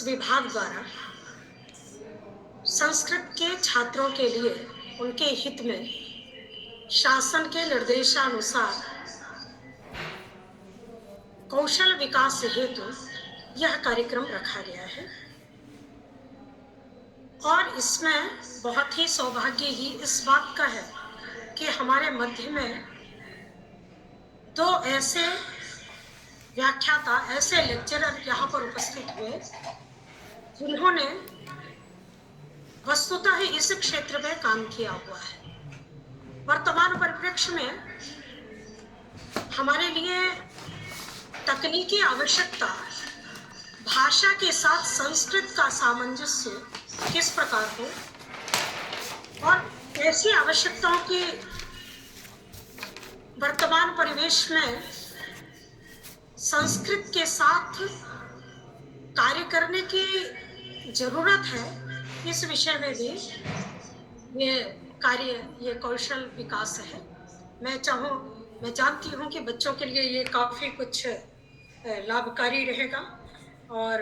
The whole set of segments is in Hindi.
विभाग द्वारा संस्कृत के छात्रों के लिए उनके हित में शासन के निर्देशानुसार कौशल विकास हेतु यह कार्यक्रम रखा गया है और इसमें बहुत ही सौभाग्य ही इस बात का है कि हमारे मध्य में दो ऐसे व्याख्याता, ऐसे लेक्चरर यहाँ पर उपस्थित हुए जिन्होंने वस्तुतः ही इस क्षेत्र में काम किया हुआ है। वर्तमान परिप्रेक्ष्य में हमारे लिए तकनीकी आवश्यकता, भाषा के साथ संस्कृत का सामंजस्य किस प्रकार हो और ऐसी आवश्यकताओं की वर्तमान परिवेश में संस्कृत के साथ कार्य करने की जरूरत है, इस विषय में भी ये कौशल विकास है। मैं जानती हूँ कि बच्चों के लिए ये काफ़ी कुछ लाभकारी रहेगा और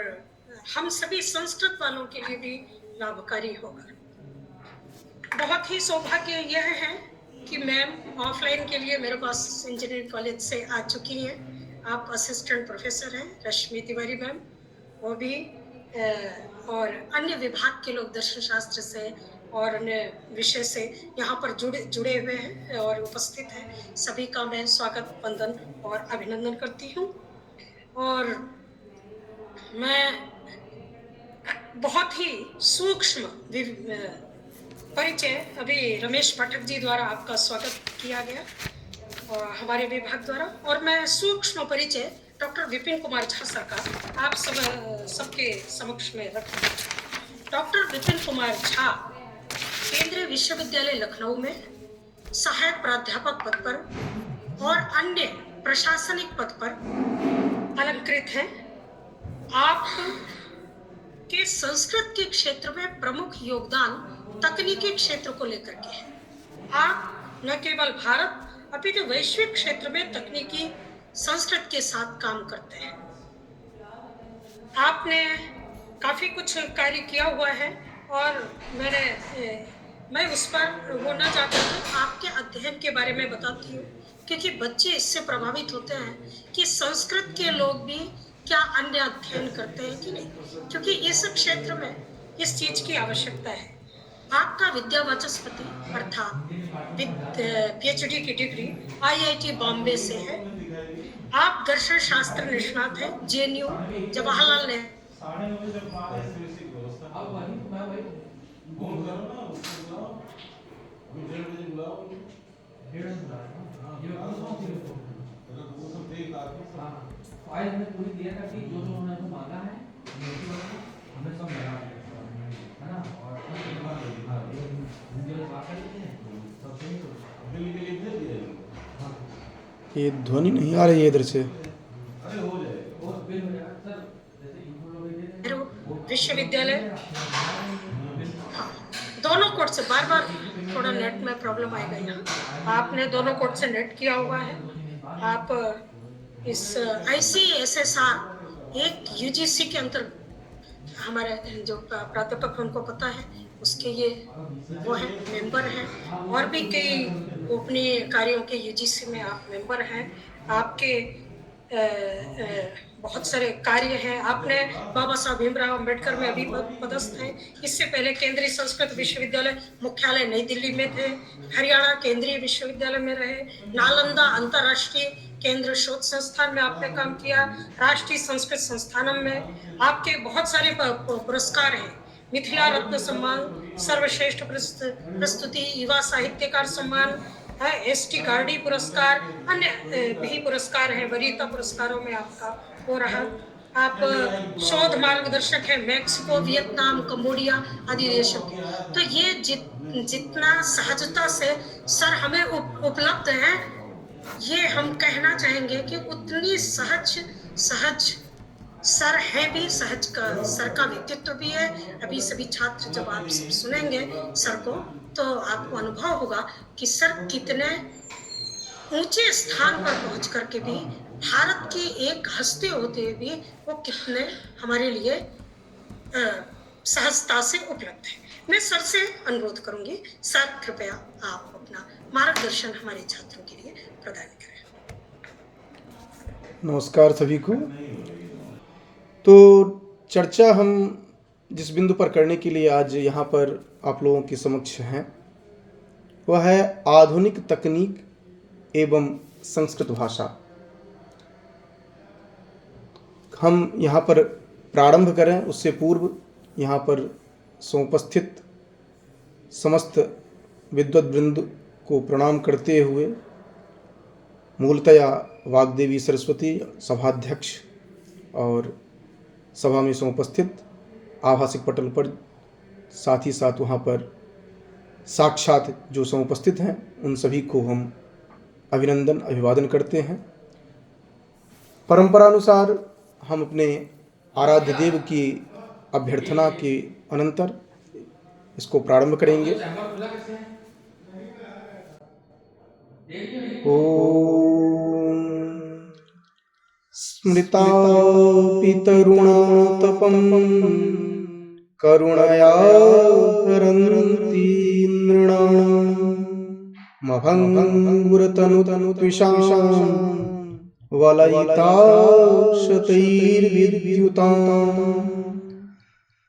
हम सभी संस्कृत वालों के लिए भी लाभकारी होगा। बहुत ही सौभाग्य यह है कि मैम ऑफलाइन के लिए मेरे पास इंजीनियरिंग कॉलेज से आ चुकी हैं। आप असिस्टेंट प्रोफेसर हैं, रश्मि तिवारी मैम, वो भी और अन्य विभाग के लोग दर्शन शास्त्र से और अन्य विषय से यहाँ पर जुड़े हुए हैं और उपस्थित हैं। सभी का मैं स्वागत, वंदन और अभिनंदन करती हूँ। और मैं बहुत ही सूक्ष्म परिचय अभी रमेश पाठक जी द्वारा आपका स्वागत किया गया और हमारे विभाग द्वारा, और मैं सूक्ष्म परिचय डॉक्टर विपिन कुमार झा सर का आप सबके समक्ष में रखूँ। डॉक्टर विपिन कुमार झा केंद्रीय विश्वविद्यालय लखनऊ में सहायक प्राध्यापक पद पर और अन्य प्रशासनिक पद पर अलंकृत हैं। आप के संस्कृत के क्षेत्र में प्रमुख योगदान तकनीकी क्षेत्र को लेकर के है। आप न केवल भारत अपितु वैश्विक क्षेत्र में तकनीकी संस्कृत के साथ काम करते हैं। आपने काफी कुछ कार्य किया हुआ है और मैं उस पर वो न जाकर के आपके अध्ययन के बारे में बताती हूँ, क्योंकि बच्चे इससे प्रभावित होते हैं कि संस्कृत के लोग भी क्या अन्य अध्ययन करते हैं कि नहीं, क्योंकि इस क्षेत्र में इस चीज की आवश्यकता है। आपका विद्या वाचस्पति अर्थात PhD की डिग्री IIT बॉम्बे से है। आप दर्शन शास्त्र निष्णात हैं, JNU जवाहरलाल नेहरू। फाइल हमें पूरी दिया था कि जो उन्होंने हमको मांगा है हमें सब लगा है ना, और ये ध्वनि नहीं आ रही है इधर से। विश्वविद्यालय दोनों कोर्ट से बार थोड़ा नेट में प्रॉब्लम आएगा यहाँ। आपने दोनों कोर्ट से नेट किया हुआ है। आप इस ICSSR एक UGC के अंतर्गत हमारे जो प्राध्यापक उनको पता है उसके ये वो है मेंबर हैं, और भी कई गोपनीय कार्यों के UGC में आप मेंबर हैं। आपके बहुत सारे कार्य हैं। आपने बाबा साहब भीमराव अंबेडकर में अभी पदस्थ हैं। इससे पहले केंद्रीय संस्कृत विश्वविद्यालय मुख्यालय नई दिल्ली में थे। हरियाणा केंद्रीय विश्वविद्यालय में रहे। नालंदा अंतर्राष्ट्रीय केंद्र शोध संस्थान में आपने काम किया। राष्ट्रीय संस्कृत संस्थानम में आपके बहुत सारे पुरस्कार हैं। मिथिला रत्न सम्मान, सर्वश्रेष्ठ प्रस्तुति, युवा साहित्यकार सम्मान, ST गार्डी पुरस्कार, अन्य भी पुरस्कार हैं। वरीयता पुरस्कारों में आपका हो रहा। आप शोध मार्गदर्शक हैं मैक्सिको, वियतनाम, कंबोडिया आदि देशों के। तो ये जितना सहजता से सर हमें उपलब्ध है, ये हम कहना चाहेंगे कि उतनी सहज सर है भी, सर का व्यक्तित्व भी है। अभी सभी छात्र जब आप सब सुनेंगे सर को तो आपको अनुभव होगा कि सर कितने ऊंचे स्थान पर पहुंच करके भी भारत की एक हस्ती होते हुए भी वो कितने हमारे लिए सहजता से उपलब्ध है। मैं सर से अनुरोध करूंगी, सर कृपया आप अपना मार्गदर्शन हमारे छात्रों के लिए प्रदान करें। नमस्कार सभी को। तो चर्चा हम जिस बिंदु पर करने के लिए आज यहाँ पर आप लोगों के समक्ष हैं वह है आधुनिक तकनीक एवं संस्कृत भाषा। हम यहाँ पर प्रारंभ करें उससे पूर्व यहाँ पर समुपस्थित समस्त विद्वत वृंद को प्रणाम करते हुए मूलतया वाग्देवी सरस्वती सभाध्यक्ष और सभा में समुपस्थित आभासिक पटल पर साथ ही साथ वहाँ पर साक्षात जो समुपस्थित हैं उन सभी को हम अभिनंदन अभिवादन करते हैं। परंपरानुसार हम अपने आराध्य देव की अभ्यर्थना के अनंतर इसको प्रारंभ करेंगे। ओम स्मृता पितरुणातपं करुणया हरन्ति नृणाम् मभङ्गुरतनुतनुत्विषां वलयिता शतैर्विद्युताम्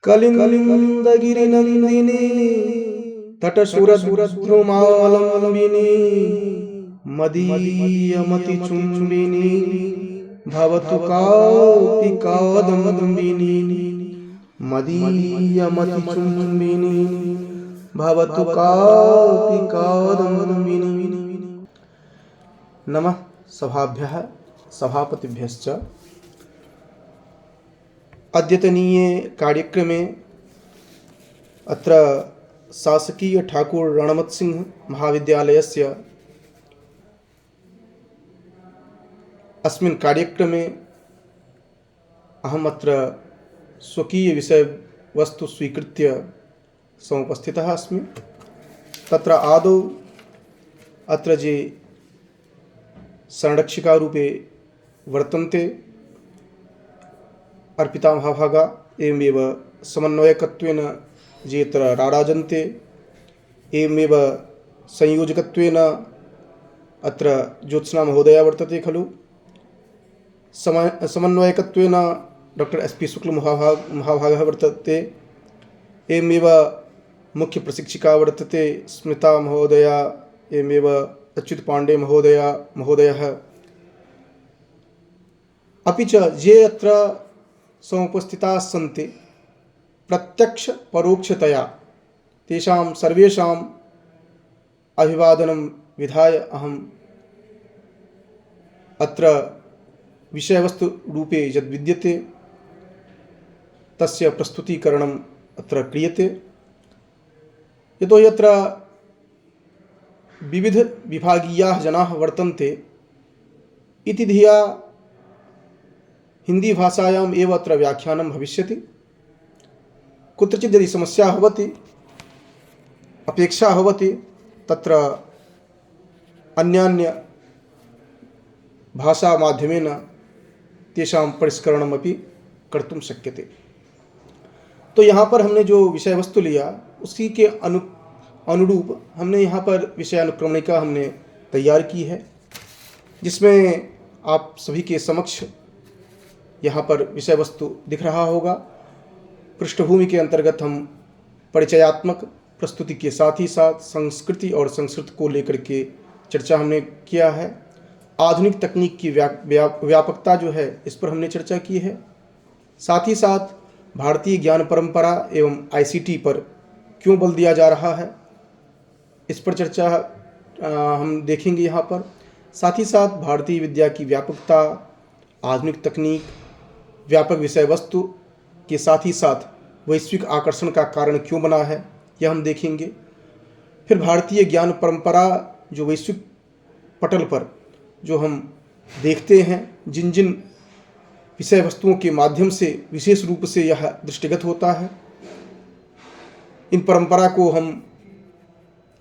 कलिन्दगिरिनन्दिनी तटसुरद्रुमालम्बिनी मदीयमतिचुम्बिनी भवतु कापि कादम्बिनी मदीयमतिचुम्बिनी भवतु कापि कादम्बिनी। नमः सभाभ्यः सभापतिभ्यश्च। अद्यतनीये कार्यक्रमे अत्र शासकीय ठाकुर रणमत सिंह महाविद्यालयस्य अस्मिन् कार्यक्रमे अहम् अत्र स्वकीय विषयवस्तु स्वीकृत्य समुपस्थितः अस्मि। तत्र आदौ अत्र ये संरक्षिकारूपे वर्तन्ते अर्पिता महाभागा एवमेव समन्वयकत्वेन ये अत्र राराजन्ते एवमेव संयोजकत्वेन अत्र ज्योत्स्ना महोदया वर्तते खलु। समन्वयकत्वेन डॉक्टर SP शुक्ल महाभागः वर्तते एवमेव मुख्य प्रशिक्षिका वर्तते स्मिता महोदया एवमेव अच्युत पांडे महोदयः। अपि च ये अत्र समुपस्थिताः सन्ति प्रत्यक्ष परोक्षतया तेषां सर्वेषाम् अभिवादनं विधाय अहम् अत्र विषयवस्तु रूपे यद् विद्यते तस्य प्रस्तुतीकरणम् अत्र क्रियते। यतोहि अत्र विविध विभागीयाः जनाः वर्तन्ते इति धिया हिंदी भाषायाम् एव अत्र व्याख्यानं भविष्यति। कुत्रचित् यदि समस्या भवति अपेक्षा भवति तत्र अन्यान्य भाषामाध्यमेन तेषां परिष्करणमपि कर्तुं शक्यते। तो यहाँ पर हमने जो विषय वस्तु लिया उसी के अनुरूप हमने यहाँ पर विषय अनुक्रमणिका हमने तैयार की है, जिसमें आप सभी के समक्ष यहाँ पर विषय वस्तु दिख रहा होगा। पृष्ठभूमि के अंतर्गत हम परिचयात्मक प्रस्तुति के साथ ही साथ संस्कृति और संस्कृत को लेकर के चर्चा हमने किया है। आधुनिक तकनीक की व्यापकता जो है इस पर हमने चर्चा की है। साथ ही साथ भारतीय ज्ञान परंपरा एवं ICT पर क्यों बल दिया जा रहा है इस पर चर्चा हम देखेंगे यहाँ पर। साथ ही साथ भारतीय विद्या की व्यापकता, आधुनिक तकनीक, व्यापक विषय वस्तु के साथ ही साथ वैश्विक आकर्षण का कारण क्यों बना है यह हम देखेंगे। फिर भारतीय ज्ञान परंपरा जो वैश्विक पटल पर जो हम देखते हैं, जिन जिन विषय वस्तुओं के माध्यम से विशेष रूप से यह दृष्टिगत होता है, इन परंपरा को हम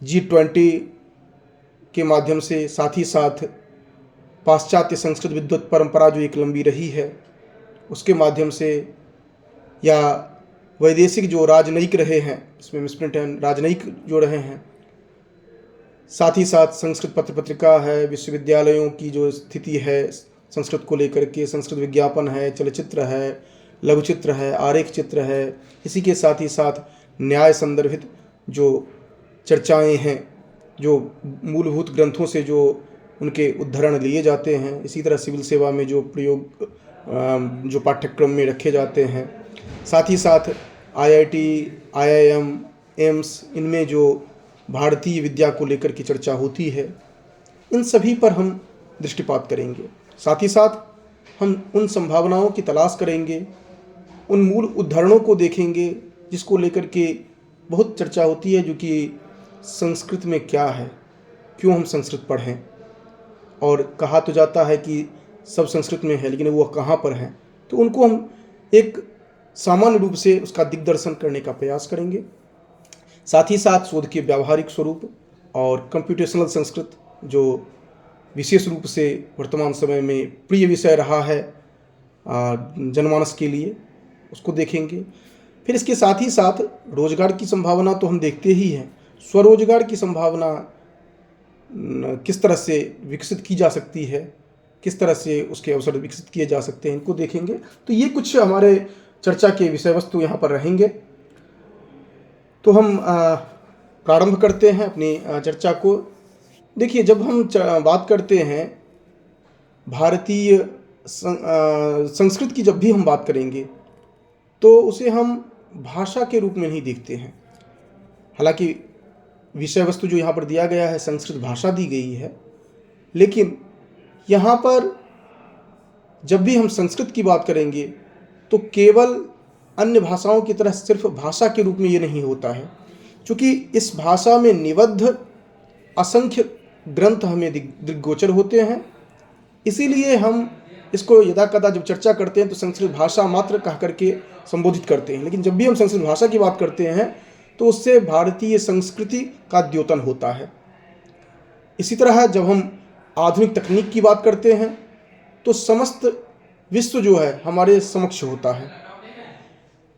G20 के माध्यम से, साथ ही साथ पाश्चात्य संस्कृत विद्वत परंपरा जो एक लंबी रही है उसके माध्यम से, या वैदेशिक जो राजनयिक रहे हैं, इसमें मिसप्रिंट है, राजनयिक जो रहे हैं, साथ ही साथ संस्कृत पत्र पत्रिका है, विश्वविद्यालयों की जो स्थिति है संस्कृत को लेकर के, संस्कृत विज्ञापन है, चलचित्र है, लघुचित्र है, आरेख चित्र है, इसी के साथ ही साथ न्याय संदर्भित जो चर्चाएं हैं, जो मूलभूत ग्रंथों से जो उनके उद्धरण लिए जाते हैं, इसी तरह सिविल सेवा में जो प्रयोग जो पाठ्यक्रम में रखे जाते हैं, साथ ही साथ IIT, IIM, एम्स, इनमें जो भारतीय विद्या को लेकर की चर्चा होती है, इन सभी पर हम दृष्टिपात करेंगे। साथ ही साथ हम उन संभावनाओं की तलाश करेंगे, उन मूल उद्धरणों को देखेंगे जिसको लेकर के बहुत चर्चा होती है, जो कि संस्कृत में क्या है, क्यों हम संस्कृत पढ़ें, और कहा तो जाता है कि सब संस्कृत में है, लेकिन वो कहाँ पर है, तो उनको हम एक सामान्य रूप से उसका दिग्दर्शन करने का प्रयास करेंगे। साथ ही साथ शोध के व्यावहारिक स्वरूप और कंप्यूटेशनल संस्कृत, जो विशेष रूप से वर्तमान समय में प्रिय विषय रहा है जनमानस के लिए, उसको देखेंगे। फिर इसके साथ ही साथ रोजगार की संभावना तो हम देखते ही हैं, स्वरोजगार की संभावना किस तरह से विकसित की जा सकती है, किस तरह से उसके अवसर विकसित किए जा सकते हैं, इनको देखेंगे। तो ये कुछ हमारे चर्चा के विषय वस्तु यहाँ पर रहेंगे। तो हम प्रारंभ करते हैं अपनी चर्चा को। देखिए, जब हम बात करते हैं भारतीय संस्कृत की, जब भी हम बात करेंगे तो उसे हम भाषा के रूप में नहीं देखते हैं। हालांकि विषय वस्तु जो यहाँ पर दिया गया है संस्कृत भाषा दी गई है, लेकिन यहाँ पर जब भी हम संस्कृत की बात करेंगे तो केवल अन्य भाषाओं की तरह सिर्फ भाषा के रूप में ये नहीं होता है, क्योंकि इस भाषा में निबद्ध असंख्य ग्रंथ हमें दृग्गोचर होते हैं। इसीलिए हम इसको यदा कदा जब चर्चा करते हैं तो संस्कृत भाषा मात्र कह करके संबोधित करते हैं, लेकिन जब भी हम संस्कृत भाषा की बात करते हैं तो उससे भारतीय संस्कृति का द्योतन होता है। इसी तरह जब हम आधुनिक तकनीक की बात करते हैं तो समस्त विश्व जो है हमारे समक्ष होता है।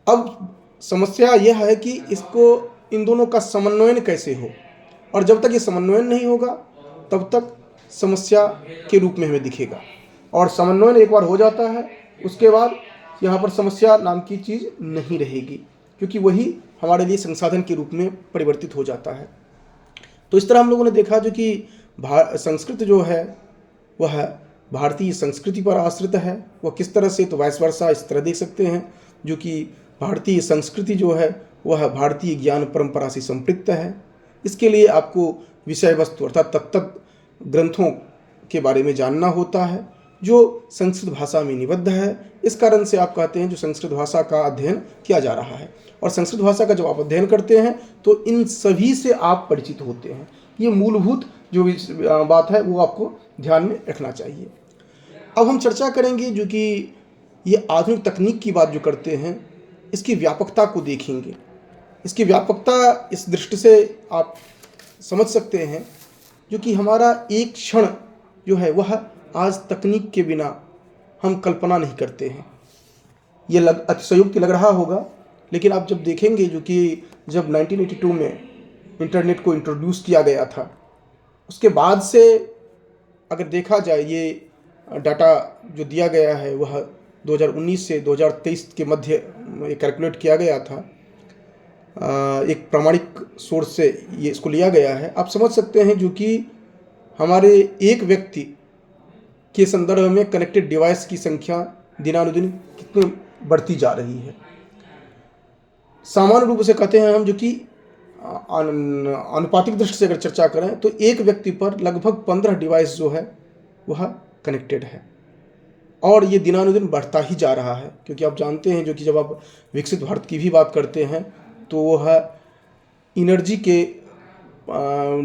अब समस्या यह है कि इसको इन दोनों का समन्वयन कैसे हो, और जब तक ये समन्वयन नहीं होगा तब तक समस्या के रूप में हमें दिखेगा, और समन्वयन एक बार हो जाता है उसके बाद यहाँ पर समस्या नाम की चीज़ नहीं रहेगी, क्योंकि वही हमारे लिए संसाधन के रूप में परिवर्तित हो जाता है। तो इस तरह हम लोगों ने देखा जो कि संस्कृत जो है वह भारतीय संस्कृति पर आश्रित है। वह किस तरह से, तो वाइस वर्सा इस तरह देख सकते हैं, जो कि भारतीय संस्कृति जो है वह भारतीय ज्ञान परंपरा से संपृक्त है। इसके लिए आपको विषय वस्तु अर्थात तत्त ग्रंथों के बारे में जानना होता है जो संस्कृत भाषा में निबद्ध है। इस कारण से आप कहते हैं जो संस्कृत भाषा का अध्ययन किया जा रहा है, और संस्कृत भाषा का जब आप अध्ययन करते हैं तो इन सभी से आप परिचित होते हैं। ये मूलभूत जो बात है वो आपको ध्यान में रखना चाहिए। अब हम चर्चा करेंगे जो कि ये आधुनिक तकनीक की बात जो करते हैं, इसकी व्यापकता को देखेंगे। इसकी व्यापकता इस दृष्टि से आप समझ सकते हैं जो कि हमारा एक क्षण जो है वह आज तकनीक के बिना हम कल्पना नहीं करते हैं। ये अतिशयोक्ति लग रहा होगा, लेकिन आप जब देखेंगे जो कि जब 1982 में इंटरनेट को इंट्रोड्यूस किया गया था, उसके बाद से अगर देखा जाए ये डाटा जो दिया गया है वह 2019 से 2023 के मध्य कैलकुलेट किया गया था। एक प्रामाणिक सोर्स से ये इसको लिया गया है। आप समझ सकते हैं जो कि हमारे एक व्यक्ति के संदर्भ में कनेक्टेड डिवाइस की संख्या दिनानुदिन कितनी बढ़ती जा रही है। सामान्य रूप से कहते हैं हम जो कि अनुपातिक दृष्टि से अगर चर्चा करें तो एक व्यक्ति पर लगभग 15 डिवाइस जो है वह कनेक्टेड है, और ये दिनानुदिन बढ़ता ही जा रहा है। क्योंकि आप जानते हैं जो कि जब आप विकसित भारत की भी बात करते हैं तो वह इनर्जी के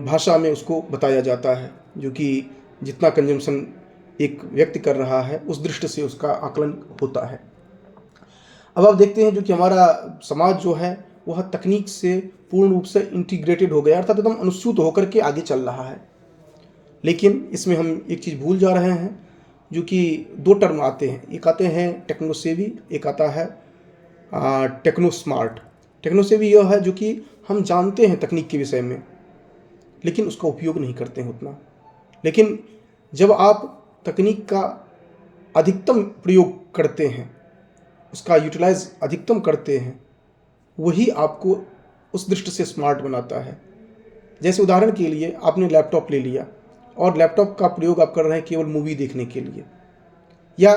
भाषा में उसको बताया जाता है, जो कि जितना कंजम्पशन एक व्यक्ति कर रहा है उस दृष्टि से उसका आकलन होता है। अब आप देखते हैं जो कि हमारा समाज जो है वह तकनीक से पूर्ण रूप से इंटीग्रेटेड हो गया, अर्थात एकदम अनुसूत होकर के आगे चल रहा है। लेकिन इसमें हम एक चीज़ भूल जा रहे हैं जो कि दो टर्म आते हैं, एक आते हैं टेक्नोसेवी, एक आता है टेक्नो स्मार्ट। टेक्नो से भी यह है जो कि हम जानते हैं तकनीक के विषय में, लेकिन उसका उपयोग नहीं करते हैं उतना। लेकिन जब आप तकनीक का अधिकतम प्रयोग करते हैं, उसका यूटिलाइज अधिकतम करते हैं, वही आपको उस दृष्टि से स्मार्ट बनाता है। जैसे उदाहरण के लिए आपने लैपटॉप ले लिया और लैपटॉप का प्रयोग आप कर रहे हैं केवल मूवी देखने के लिए, या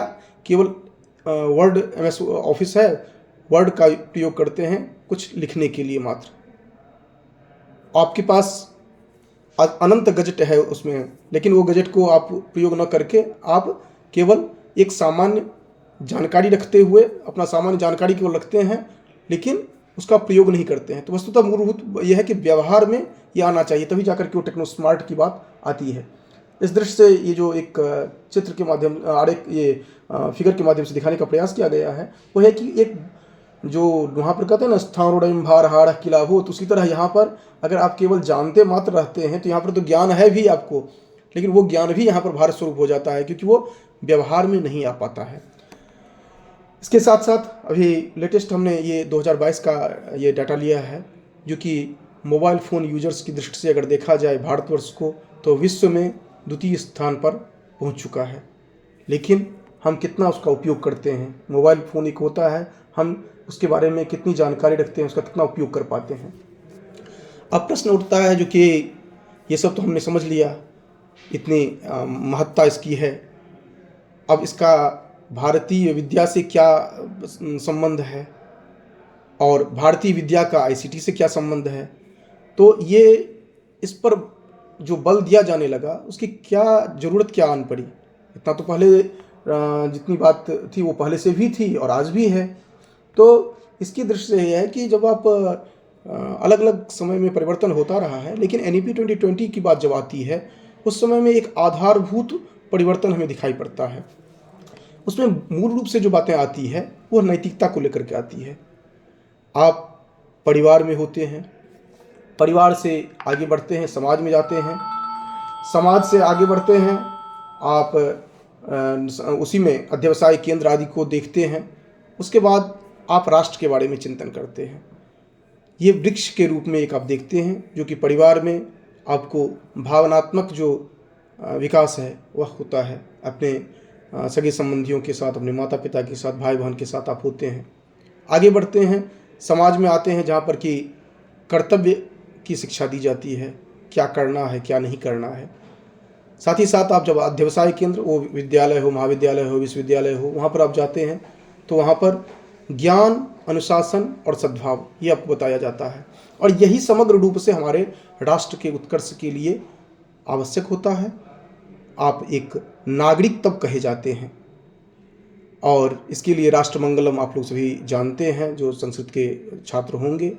केवल वर्ड MS ऑफिस है, वर्ड का प्रयोग करते हैं कुछ लिखने के लिए मात्र। आपके पास अनंत गजट है उसमें, लेकिन वो गजट को आप प्रयोग न करके आप केवल एक सामान्य जानकारी रखते हुए अपना सामान्य जानकारी केवल रखते हैं, लेकिन उसका प्रयोग नहीं करते हैं। तो वस्तुतः मूलभूत यह है कि व्यवहार में ये आना चाहिए, तभी जाकर के वो टेक्नो स्मार्ट की बात आती है। इस दृष्टि से ये जो एक चित्र के माध्यम आरेख ये फिगर के माध्यम से दिखाने का प्रयास किया गया है वो है कि एक जो वहाँ पर कहते हैं ना स्थानोड़म भार हाड़ किला हो, तो उसी तरह यहाँ पर अगर आप केवल जानते मात्र रहते हैं तो यहाँ पर तो ज्ञान है भी आपको, लेकिन वो ज्ञान भी यहाँ पर भार स्वरूप हो जाता है क्योंकि वो व्यवहार में नहीं आ पाता है। इसके साथ साथ अभी लेटेस्ट हमने ये 2022 का ये डाटा लिया है जो कि मोबाइल फ़ोन यूजर्स की दृष्टि से अगर देखा जाए भारतवर्ष को तो विश्व में द्वितीय स्थान पर पहुंच चुका है। लेकिन हम कितना उसका उपयोग करते हैं, मोबाइल फ़ोन एक होता है, हम उसके बारे में कितनी जानकारी रखते हैं, उसका कितना उपयोग कर पाते हैं। अब प्रश्न उठता है जो कि ये सब तो हमने समझ लिया, इतनी महत्ता इसकी है, अब इसका भारतीय विद्या से क्या संबंध है और भारतीय विद्या का ICT से क्या संबंध है। तो ये इस पर जो बल दिया जाने लगा उसकी क्या ज़रूरत क्या आन पड़ी। इतना तो पहले जितनी बात थी वो पहले से भी थी और आज भी है। तो इसकी दृष्टि से यह है कि जब आप अलग अलग समय में परिवर्तन होता रहा है, लेकिन NEP 2020 की बात जब आती है उस समय में एक आधारभूत परिवर्तन हमें दिखाई पड़ता है। उसमें मूल रूप से जो बातें आती है वो नैतिकता को लेकर के आती है। आप परिवार में होते हैं, परिवार से आगे बढ़ते हैं, समाज में जाते हैं, समाज से आगे बढ़ते हैं, आप उसी में अध्यवसाय केंद्र आदि को देखते हैं, उसके बाद आप राष्ट्र के बारे में चिंतन करते हैं। ये वृक्ष के रूप में एक आप देखते हैं जो कि परिवार में आपको भावनात्मक जो विकास है वह होता है, अपने सगे संबंधियों के साथ, अपने माता पिता के साथ, भाई बहन के साथ आप होते हैं। आगे बढ़ते हैं, समाज में आते हैं जहाँ पर कि कर्तव्य की शिक्षा दी जाती है, क्या करना है क्या नहीं करना है। साथ ही साथ आप जब अध्यवसाय केंद्र, वो विद्यालय हो, महाविद्यालय हो, विश्वविद्यालय हो, वहाँ पर आप जाते हैं तो वहाँ पर ज्ञान, अनुशासन और सद्भाव ये आपको बताया जाता है। और यही समग्र रूप से हमारे राष्ट्र के उत्कर्ष के लिए आवश्यक होता है। आप एक नागरिक तब कहे जाते हैं और इसके लिए राष्ट्रमंगलम आप लोग सभी जानते हैं, जो संस्कृत के छात्र होंगे।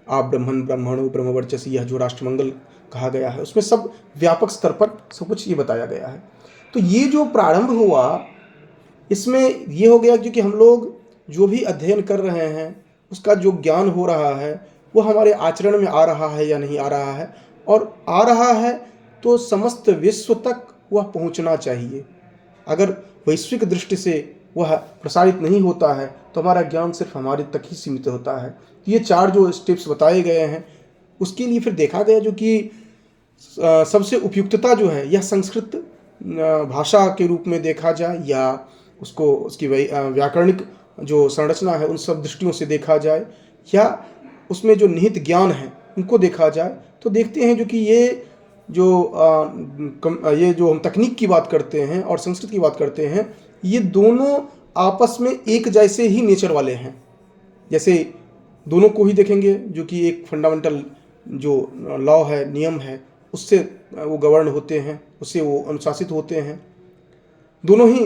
आप ब्रह्मण ब्रह्मणो ब्रह्मवर्चसी, यह जो राष्ट्रमंगल कहा गया है उसमें सब व्यापक स्तर पर सब कुछ ये बताया गया है। तो ये जो प्रारंभ हुआ इसमें ये हो गया क्योंकि हम लोग जो भी अध्ययन कर रहे हैं उसका जो ज्ञान हो रहा है वो हमारे आचरण में आ रहा है या नहीं आ रहा है, और आ रहा है तो समस्त विश्व तक वह पहुंचना चाहिए। अगर वैश्विक दृष्टि से वह प्रसारित नहीं होता है तो हमारा ज्ञान सिर्फ हमारे तक ही सीमित होता है। तो ये 4 जो स्टेप्स बताए गए हैं उसके लिए फिर देखा गया जो कि सबसे उपयुक्तता जो है यह संस्कृत भाषा के रूप में देखा जाए या उसको उसकी व्याकरणिक जो संरचना है उन सब दृष्टियों से देखा जाए या उसमें जो निहित ज्ञान है उनको देखा जाए, तो देखते हैं जो कि ये जो हम तकनीक की बात करते हैं और संस्कृत की बात करते हैं, ये दोनों आपस में एक जैसे ही नेचर वाले हैं। जैसे दोनों को ही देखेंगे जो कि एक फंडामेंटल जो लॉ है, नियम है, उससे वो गवर्न होते हैं, उससे वो अनुशासित होते हैं। दोनों ही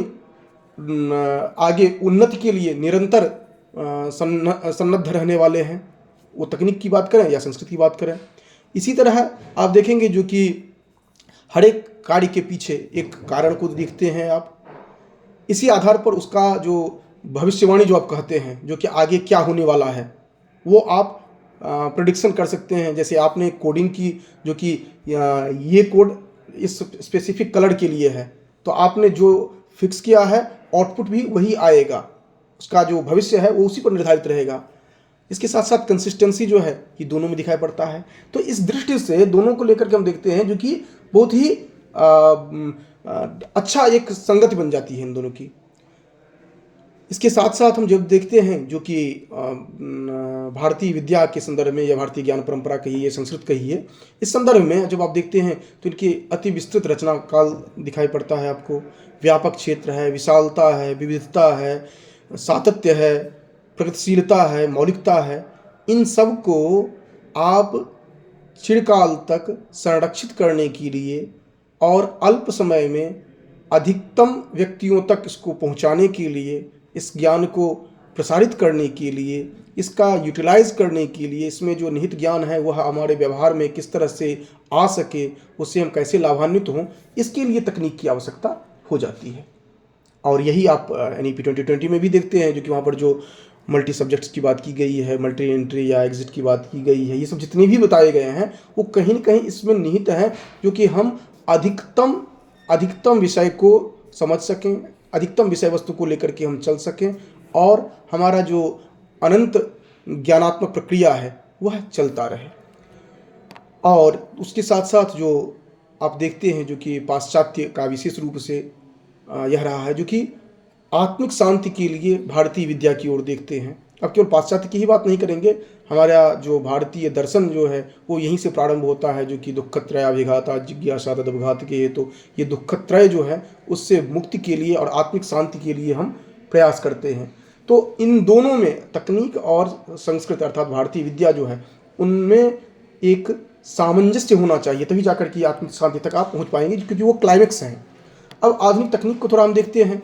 आगे उन्नति के लिए निरंतर सन्नद्ध रहने वाले हैं, वो तकनीक की बात करें या संस्कृत की बात करें। इसी तरह आप देखेंगे जो कि हर एक कार्य के पीछे एक कारण को देखते हैं आप, इसी आधार पर उसका जो भविष्यवाणी जो आप कहते हैं जो कि आगे क्या होने वाला है वो आप प्रेडिक्शन कर सकते हैं। जैसे आपने कोडिंग की जो कि ये कोड इस स्पेसिफिक कलर के लिए है, तो आपने जो फिक्स किया है आउटपुट भी वही आएगा। उसका जो भविष्य है वो उसी पर निर्धारित रहेगा। इसके साथ साथ कंसिस्टेंसी जो है ये दोनों में दिखाई पड़ता है। तो इस दृष्टि से दोनों को लेकर के हम देखते हैं जो कि बहुत ही अच्छा एक संगति बन जाती है इन दोनों की। इसके साथ साथ हम जब देखते हैं जो कि भारतीय विद्या के संदर्भ में या भारतीय ज्ञान परंपरा कहिए, संस्कृत कहिए, इस संदर्भ में जब आप देखते हैं तो इनकी अति विस्तृत रचना काल दिखाई पड़ता है आपको। व्यापक क्षेत्र है, विशालता है, विविधता है, सातत्य है, प्रगतिशीलता है, मौलिकता है। इन सब को आप चिरकाल तक संरक्षित करने के लिए और अल्प समय में अधिकतम व्यक्तियों तक इसको पहुंचाने के लिए, इस ज्ञान को प्रसारित करने के लिए, इसका यूटिलाइज करने के लिए, इसमें जो निहित ज्ञान है वह हमारे व्यवहार में किस तरह से आ सके, उससे हम कैसे लाभान्वित हों, इसके लिए तकनीक की आवश्यकता हो जाती है। और यही आप NEP 2020 में भी देखते हैं जो कि वहाँ पर जो मल्टी सब्जेक्ट्स की बात की गई है, मल्टी एंट्री या एग्जिट की बात की गई है, ये सब जितने भी बताए गए हैं वो कहीं न कहीं इसमें निहित है जो कि हम अधिकतम विषय को समझ सकें, अधिकतम विषय वस्तु को लेकर के हम चल सकें और हमारा जो अनंत ज्ञानात्मक प्रक्रिया है वह चलता रहे। और उसके साथ साथ जो आप देखते हैं जो कि पाश्चात्य का विशेष रूप से यह रहा है जो कि आत्मिक शांति के लिए भारतीय विद्या की ओर देखते हैं। अब केवल पाश्चात्य की ही बात नहीं करेंगे, हमारा जो भारतीय दर्शन जो है वो यहीं से प्रारंभ होता है जो कि दुःखत्रयाभिघाता जिज्ञासा तदवघात के हेतु। तो ये दुःखत्रय जो है उससे मुक्ति के लिए और आत्मिक शांति के लिए हम प्रयास करते हैं। तो इन दोनों में तकनीक और संस्कृत अर्थात भारतीय विद्या जो है उनमें एक सामंजस्य होना चाहिए, तभी जाकर के आत्मिक शांति तक आप पहुँच पाएंगे क्योंकि वो क्लाइमेक्स हैं। अब आधुनिक तकनीक को थोड़ा हम देखते हैं।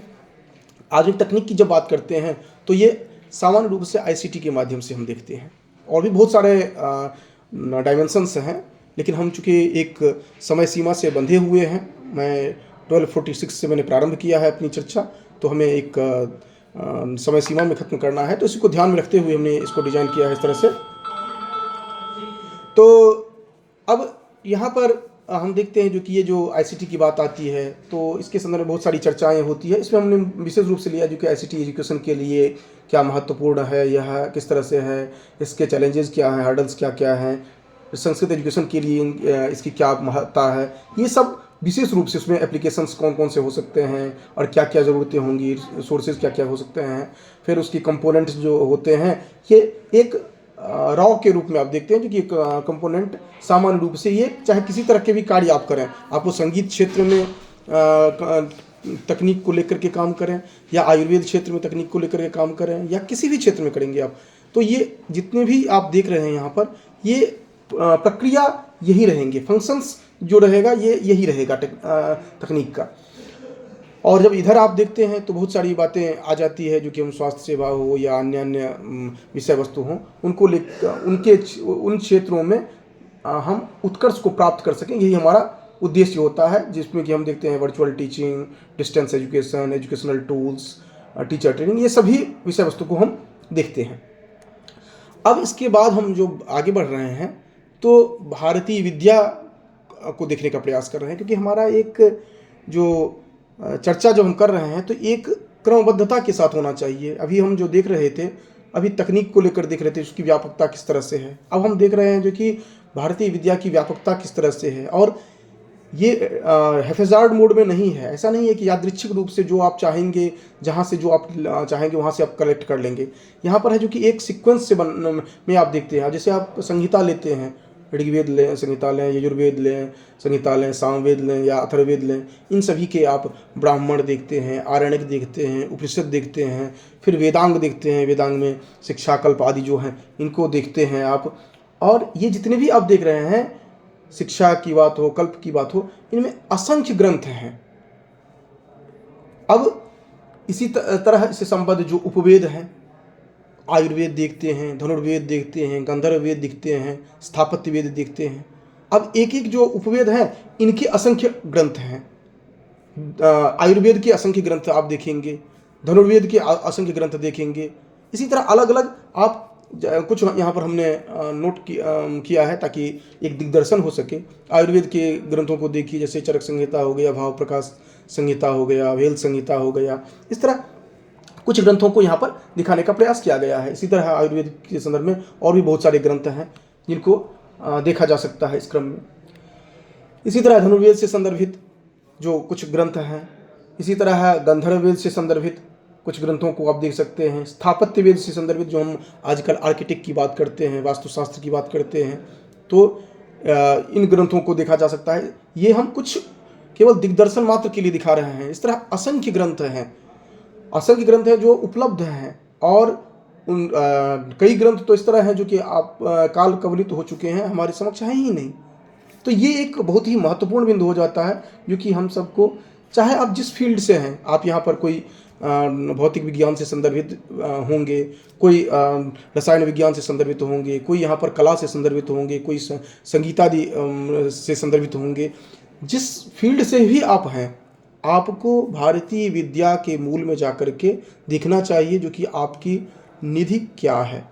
आधुनिक तकनीक की जब बात करते हैं तो ये सामान्य रूप से ICT के माध्यम से हम देखते हैं और भी बहुत सारे डायमेंशंस हैं, लेकिन हम चूँकि एक समय सीमा से बंधे हुए हैं, मैं 1246 से मैंने प्रारंभ किया है अपनी चर्चा, तो हमें एक समय सीमा में ख़त्म करना है, तो इसी को ध्यान में रखते हुए हमने इसको डिज़ाइन किया है इस तरह से। तो अब यहाँ पर हम देखते हैं जो कि ये जो ICT की बात आती है तो इसके संदर्भ में बहुत सारी चर्चाएं होती है। इसमें हमने विशेष रूप से लिया जो कि ICT एजुकेशन के लिए क्या महत्वपूर्ण है, यह किस तरह से है, इसके चैलेंजेस क्या हैं, हर्डल्स क्या क्या हैं, संस्कृत एजुकेशन के लिए इसकी क्या महत्ता है, ये सब विशेष रूप से उसमें एप्लीकेशंस कौन कौन से हो सकते हैं और क्या क्या ज़रूरतें होंगी, सोर्सेज क्या क्या हो सकते हैं, फिर उसकी कंपोनेंट्स जो होते हैं, ये एक रॉ के रूप में आप देखते हैं जो कि कंपोनेंट सामान्य रूप से ये चाहे किसी तरह के भी कार्य आप करें, आप वो संगीत क्षेत्र में तकनीक को लेकर के काम करें या आयुर्वेद क्षेत्र में तकनीक को लेकर के काम करें या किसी भी क्षेत्र में करेंगे आप, तो ये जितने भी आप देख रहे हैं यहाँ पर ये प्रक्रिया यही रहेंगे, फंक्शंस जो रहेगा ये यही रहेगा तकनीक का। और जब इधर आप देखते हैं तो बहुत सारी बातें आ जाती है जो कि हम स्वास्थ्य सेवा हो या अन्य विषय वस्तु हों उनको लेकर उन क्षेत्रों में हम उत्कर्ष को प्राप्त कर सकें, यही हमारा उद्देश्य होता है, जिसमें कि हम देखते हैं virtual teaching, distance education, educational tools, teacher training, ये सभी विषय वस्तु को हम देखते हैं। अब इसके बाद हम जो आगे बढ़ रहे हैं तो भारतीय विद्या को देखने का प्रयास कर रहे हैं, क्योंकि हमारा एक जो चर्चा जो हम कर रहे हैं तो एक क्रमबद्धता के साथ होना चाहिए। अभी हम जो देख रहे थे, अभी तकनीक को लेकर देख रहे थे उसकी व्यापकता किस तरह से है, अब हम देख रहे हैं जो कि भारतीय विद्या की व्यापकता किस तरह से है। और ये हैफेजार्ड मोड में नहीं है, ऐसा नहीं है कि यादृच्छिक रूप से जो आप चाहेंगे, जहाँ से जो आप चाहेंगे वहाँ से आप कलेक्ट कर लेंगे। यहाँ पर है जो कि एक सीक्वेंस से में आप देखते हैं, जैसे आप संहिता लेते हैं, ऋग्वेद लें संहिता लें, यजुर्वेद लें संहिता लें, सामवेद लें या अथर्ववेद लें, इन सभी के आप ब्राह्मण देखते हैं, आरण्यक देखते हैं, उपनिषद देखते हैं, फिर वेदांग देखते हैं, वेदांग में शिक्षाकल्प आदि जो हैं इनको देखते हैं आप। और ये जितने भी आप देख रहे हैं, शिक्षा की बात हो, कल्प की बात हो, इनमें असंख्य ग्रंथ हैं। अब इसी तरह से संबद्ध जो उपवेद हैं, आयुर्वेद देखते हैं, धनुर्वेद देखते हैं, गंधर्व वेद देखते हैं, स्थापत्य वेद देखते हैं। अब एक एक जो उपवेद हैं इनके असंख्य ग्रंथ हैं। आयुर्वेद के असंख्य ग्रंथ आप देखेंगे, धनुर्वेद के असंख्य ग्रंथ देखेंगे। इसी तरह अलग अलग आप कुछ यहाँ पर हमने नोट किया है ताकि एक दिग्दर्शन हो सके। आयुर्वेद के ग्रंथों को देखिए, जैसे चरक संहिता हो गया, भाव प्रकाश संहिता हो गया, वेल संहिता हो गया। इस तरह कुछ ग्रंथों को यहाँ पर दिखाने का प्रयास किया गया है। इसी तरह आयुर्वेद के संदर्भ में और भी बहुत सारे ग्रंथ हैं जिनको देखा जा सकता है इस क्रम में। इसी तरह धनुर्वेद से संदर्भित जो कुछ ग्रंथ हैं, इसी तरह गंधर्व वेद से संदर्भित कुछ ग्रंथों को आप देख सकते हैं। स्थापत्य वेद से संदर्भित, जो हम आजकल आर्किटेक्ट की बात करते हैं, वास्तुशास्त्र की बात करते हैं, तो इन ग्रंथों को देखा जा सकता है। ये हम कुछ केवल दिग्दर्शन मात्र के लिए दिखा रहे हैं। इस तरह असंख्य ग्रंथ हैं जो उपलब्ध हैं, और उन कई ग्रंथ तो इस तरह हैं जो कि आप काल कवलित हो चुके हैं, हमारे समक्ष हैं ही नहीं। तो ये एक बहुत ही महत्वपूर्ण बिंदु हो जाता है, जो कि हम सबको, चाहे आप जिस फील्ड से हैं, आप यहाँ पर कोई भौतिक विज्ञान से संदर्भित होंगे, कोई रसायन विज्ञान से संदर्भित होंगे, कोई यहाँ पर कला से संदर्भित होंगे, कोई संगीत आदि से संदर्भित होंगे, जिस फील्ड से भी आप हैं, आपको भारतीय विद्या के मूल में जाकर के देखना चाहिए जो कि आपकी निधि क्या है,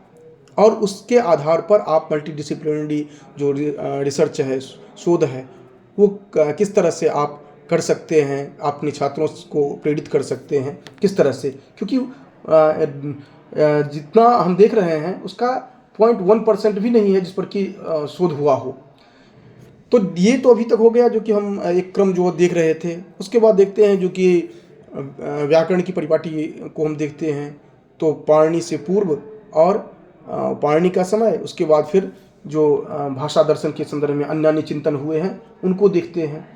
और उसके आधार पर आप मल्टीडिसिप्लिनरी जो रिसर्च है, शोध है, वो किस तरह से आप कर सकते हैं, अपने छात्रों को प्रेरित कर सकते हैं किस तरह से, क्योंकि जितना हम देख रहे हैं उसका 0.1% भी नहीं है जिस पर कि शोध हुआ हो। तो ये तो अभी तक हो गया जो कि हम एक क्रम जो देख रहे थे। उसके बाद देखते हैं जो कि व्याकरण की परिपाटी को हम देखते हैं, तो पाणिनि से पूर्व और पाणिनि का समय, उसके बाद फिर जो भाषा दर्शन के संदर्भ में अन्य अन्य चिंतन हुए हैं उनको देखते हैं।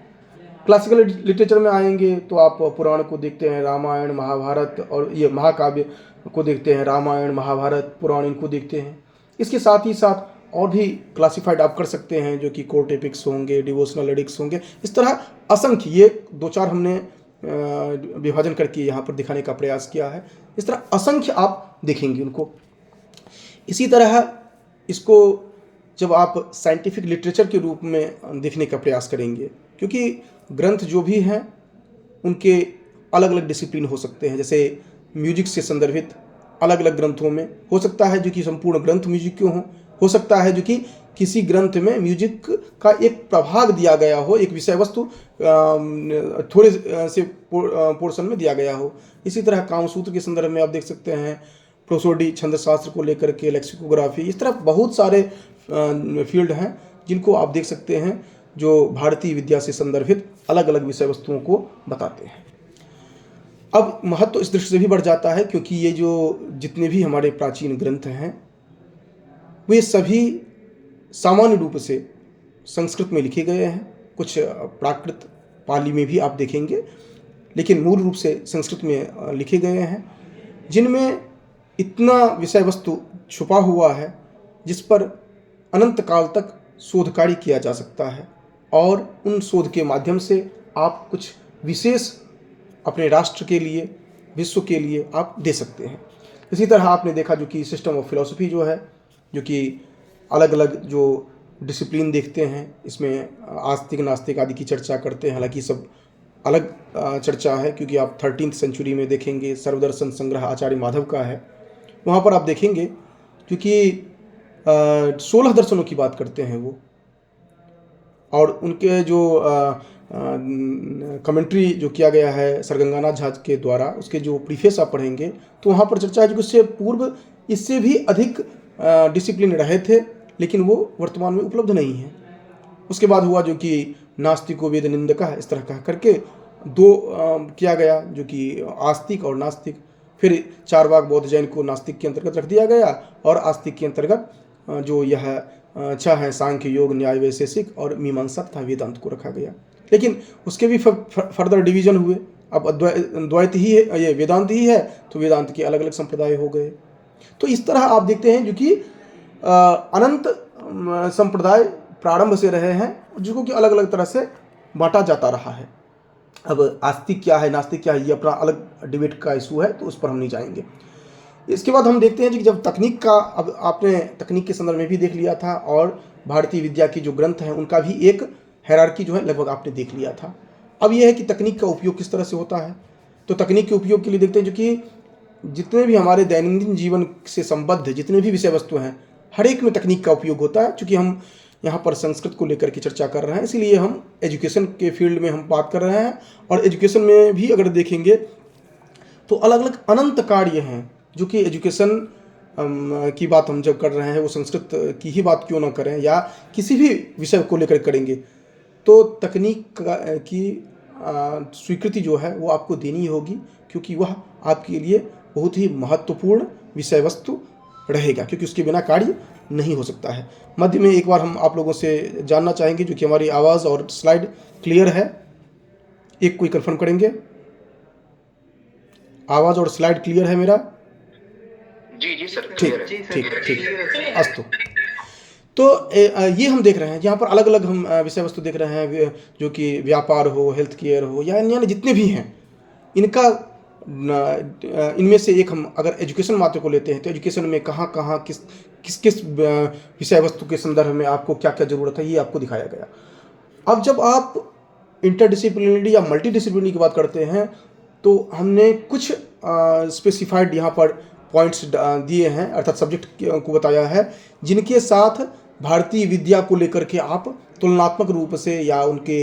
क्लासिकल लिटरेचर में आएंगे तो आप पुराण को देखते हैं, रामायण महाभारत, और ये महाकाव्य को देखते हैं, रामायण महाभारत पुराण, इनको देखते हैं। इसके साथ ही साथ और भी क्लासिफाइड आप कर सकते हैं जो कि कोर्ट एपिक्स होंगे, डिवोशनल एडिक्स होंगे, इस तरह असंख्य, ये 2-4 हमने विभाजन करके यहाँ पर दिखाने का प्रयास किया है। इस तरह असंख्य आप देखेंगे उनको। इसी तरह इसको जब आप साइंटिफिक लिटरेचर के रूप में देखने का प्रयास करेंगे, क्योंकि ग्रंथ जो भी हैं उनके अलग अलग डिसिप्लिन हो सकते हैं। जैसे म्यूजिक से संदर्भित अलग अलग ग्रंथों में हो सकता है जो कि संपूर्ण ग्रंथ म्यूजिक के हो सकता है जो कि किसी ग्रंथ में म्यूजिक का एक प्रभाग दिया गया हो, एक विषय वस्तु थोड़े से पोर्शन में दिया गया हो। इसी तरह कामसूत्र के संदर्भ में आप देख सकते हैं प्रोसोडी, छंद शास्त्र को लेकर के, लेक्सिकोग्राफी, इस तरह बहुत सारे फील्ड हैं जिनको आप देख सकते हैं जो भारतीय विद्या से संदर्भित अलग अलग विषय वस्तुओं को बताते हैं। अब महत्व इस दृष्टि से भी बढ़ जाता है क्योंकि ये जो जितने भी हमारे प्राचीन ग्रंथ हैं वे सभी सामान्य रूप से संस्कृत में लिखे गए हैं। कुछ प्राकृत पाली में भी आप देखेंगे, लेकिन मूल रूप से संस्कृत में लिखे गए हैं, जिनमें इतना विषय वस्तु छुपा हुआ है जिस पर अनंत काल तक शोध कार्य किया जा सकता है, और उन शोध के माध्यम से आप कुछ विशेष अपने राष्ट्र के लिए, विश्व के लिए आप दे सकते हैं। इसी तरह आपने देखा जो कि सिस्टम ऑफ फिलॉसफी जो है, जो कि अलग अलग जो डिसिप्लिन देखते हैं, इसमें आस्तिक नास्तिक आदि की चर्चा करते हैं। हालांकि सब अलग चर्चा है, क्योंकि आप 13वीं सेंचुरी में देखेंगे सर्वदर्शन संग्रह आचार्य माधव का है, वहाँ पर आप देखेंगे क्योंकि 16 दर्शनों की बात करते हैं वो, और उनके जो कमेंट्री जो किया गया है सरगंगानाथ झा के द्वारा, उसके जो प्रीफेस आप पढ़ेंगे तो वहाँ पर चर्चा है कि उससे पूर्व इससे भी अधिक डिसिप्लिन रहे थे, लेकिन वो वर्तमान में उपलब्ध नहीं है। उसके बाद हुआ जो कि नास्तिको वेद निंदका, इस तरह कह करके दो किया गया जो कि आस्तिक और नास्तिक। फिर चारवाक बौद्ध जैन को नास्तिक के अंतर्गत रख दिया गया, और आस्तिक के अंतर्गत जो यह 6 हैं सांख्य योग न्याय वैशेषिक और मीमांसा तथा वेदांत को रखा गया। लेकिन उसके भी फर्दर डिवीजन हुए। अब द्वैत ही है, ये वेदांत ही है, तो वेदांत के अलग अलग संप्रदाय हो गए। तो इस तरह आप देखते हैं जो कि अनंत संप्रदाय प्रारंभ से रहे हैं, जिसको कि अलग अलग तरह से बांटा जाता रहा है। अब आस्तिक क्या है, नास्तिक क्या है, ये अपना अलग डिबेट का इशू है, तो उस पर हम नहीं जाएंगे। इसके बाद हम देखते हैं कि जब तकनीक का, अब आपने तकनीक के संदर्भ में भी देख लिया था, और भारतीय विद्या की जो ग्रंथ हैं उनका भी एक हायरार्की जो है लगभग आपने देख लिया था। अब यह है कि तकनीक का उपयोग किस तरह से होता है। तो तकनीक के उपयोग के लिए देखते हैं जो कि जितने भी हमारे दैनंदिन जीवन से संबद्ध जितने भी विषय वस्तु हैं, हर एक में तकनीक का उपयोग होता है। चूँकि हम यहाँ पर संस्कृत को लेकर के चर्चा कर रहे हैं, इसीलिए हम एजुकेशन के फील्ड में हम बात कर रहे हैं। और एजुकेशन में भी अगर देखेंगे तो अलग अलग अनंत कार्य हैं जो कि एजुकेशन की बात हम जब कर रहे हैं, वो संस्कृत की ही बात क्यों ना करें या किसी भी विषय को लेकर करेंगे, तो तकनीक की स्वीकृति जो है वो आपको देनी होगी, क्योंकि वह आपके लिए बहुत ही महत्वपूर्ण विषय वस्तु रहेगा, क्योंकि उसके बिना कार्य नहीं हो सकता है। मध्य में एक बार हम आप लोगों से जानना चाहेंगे जो कि हमारी आवाज़ और स्लाइड क्लियर है, एक कोई कंफर्म करेंगे? आवाज़ और स्लाइड क्लियर है मेरा? जी सर, ठीक क्लियर है। ठीक ठीक, अस्तु। तो ये हम देख रहे हैं यहाँ पर अलग अलग हम विषय वस्तु देख रहे हैं, जो कि व्यापार हो, हेल्थ केयर हो, या अन्य जितने भी हैं, इनका इनमें से एक हम अगर एजुकेशन मात्र को लेते हैं तो एजुकेशन में कहाँ कहाँ किस विषय वस्तु के संदर्भ में आपको क्या क्या ज़रूरत है, ये आपको दिखाया गया। अब जब आप इंटरडिसिप्लिनरी या मल्टीडिसिप्लिनरी की बात करते हैं, तो हमने कुछ स्पेसिफाइड यहाँ पर पॉइंट्स दिए हैं, अर्थात सब्जेक्ट को बताया है, जिनके साथ भारतीय विद्या को लेकर के आप तुलनात्मक रूप से या उनके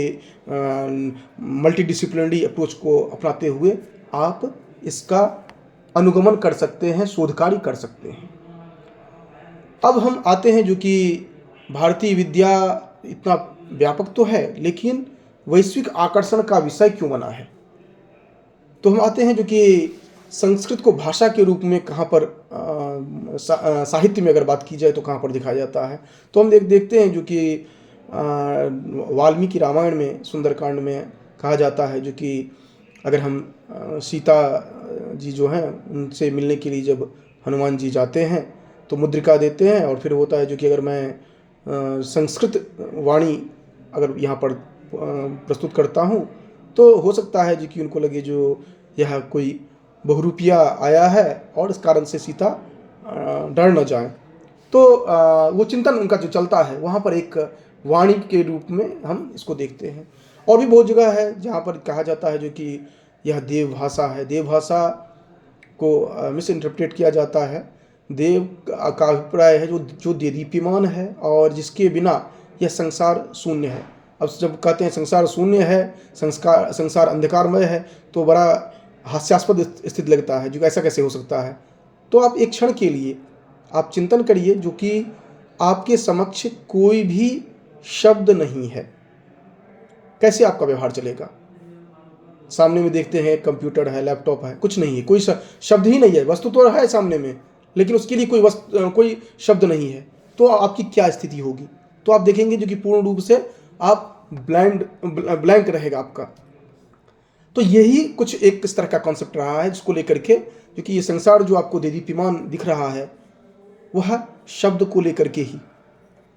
मल्टीडिसिप्लिनरी अप्रोच को अपनाते हुए आप इसका अनुगमन कर सकते हैं, शोध कार्य कर सकते हैं। अब हम आते हैं जो कि भारतीय विद्या इतना व्यापक तो है, लेकिन वैश्विक आकर्षण का विषय क्यों बना है। तो हम आते हैं जो कि संस्कृत को भाषा के रूप में कहाँ पर साहित्य में अगर बात की जाए तो कहाँ पर दिखाया जाता है। तो हम देखते हैं जो कि वाल्मीकि रामायण में सुंदरकांड में कहा जाता है, जो कि अगर हम सीता जी जो हैं उनसे मिलने के लिए जब हनुमान जी जाते हैं तो मुद्रिका देते हैं, और फिर होता है जो कि अगर मैं संस्कृत वाणी अगर यहाँ पर प्रस्तुत करता हूँ तो हो सकता है जो कि उनको लगे जो यह कोई बहुरूपिया आया है और इस कारण से सीता डर न जाए। तो वो चिंतन उनका जो चलता है, वहाँ पर एक वाणी के रूप में हम इसको देखते हैं। और भी बहुत जगह है जहाँ पर कहा जाता है जो कि यह देव भाषा है, देव भाषा को मिस इंटरप्रेट किया जाता है। देव का अभिप्राय है जो देदीप्यमान है और जिसके बिना यह संसार शून्य है। अब जब कहते हैं संसार शून्य है, संसार अंधकारमय है, तो बड़ा हास्यास्पद स्थिति लगता है, जो ऐसा कैसे हो सकता है। तो आप एक क्षण के लिए आप चिंतन करिए जो कि आपके समक्ष कोई भी शब्द नहीं है, कैसे आपका व्यवहार चलेगा। सामने में देखते हैं कंप्यूटर है, लैपटॉप है, कुछ नहीं है, कोई शब्द ही नहीं है। वस्तु तो है सामने में, लेकिन उसके लिए कोई शब्द नहीं है, तो आपकी क्या स्थिति होगी। तो आप देखेंगे जो कि पूर्ण रूप से आप ब्लैंक रहेगा आपका। तो यही कुछ एक इस तरह का कॉन्सेप्ट रहा है जिसको लेकर के, जो कि ये संसार जो आपको देदीप्यमान दिख रहा है वह शब्द को लेकर के ही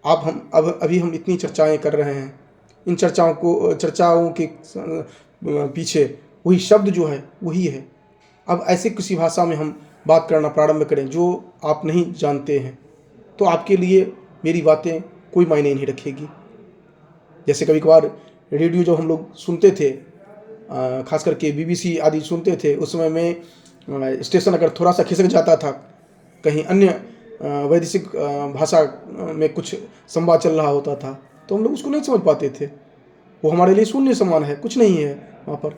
अभी हम इतनी चर्चाएं कर रहे हैं। इन चर्चाओं के पीछे वही शब्द जो है वही है। अब ऐसे किसी भाषा में हम बात करना प्रारंभ करें जो आप नहीं जानते हैं, तो आपके लिए मेरी बातें कोई मायने नहीं रखेगी। जैसे कभी कभार रेडियो जो हम लोग सुनते थे, खास करके BBC आदि सुनते थे, उस समय में स्टेशन अगर थोड़ा सा खिसक जाता था, कहीं अन्य वैदेशिक भाषा में कुछ संवाद चल रहा होता था, तो हम लोग उसको नहीं समझ पाते थे। वो हमारे लिए शून्य समान है, कुछ नहीं है वहाँ पर।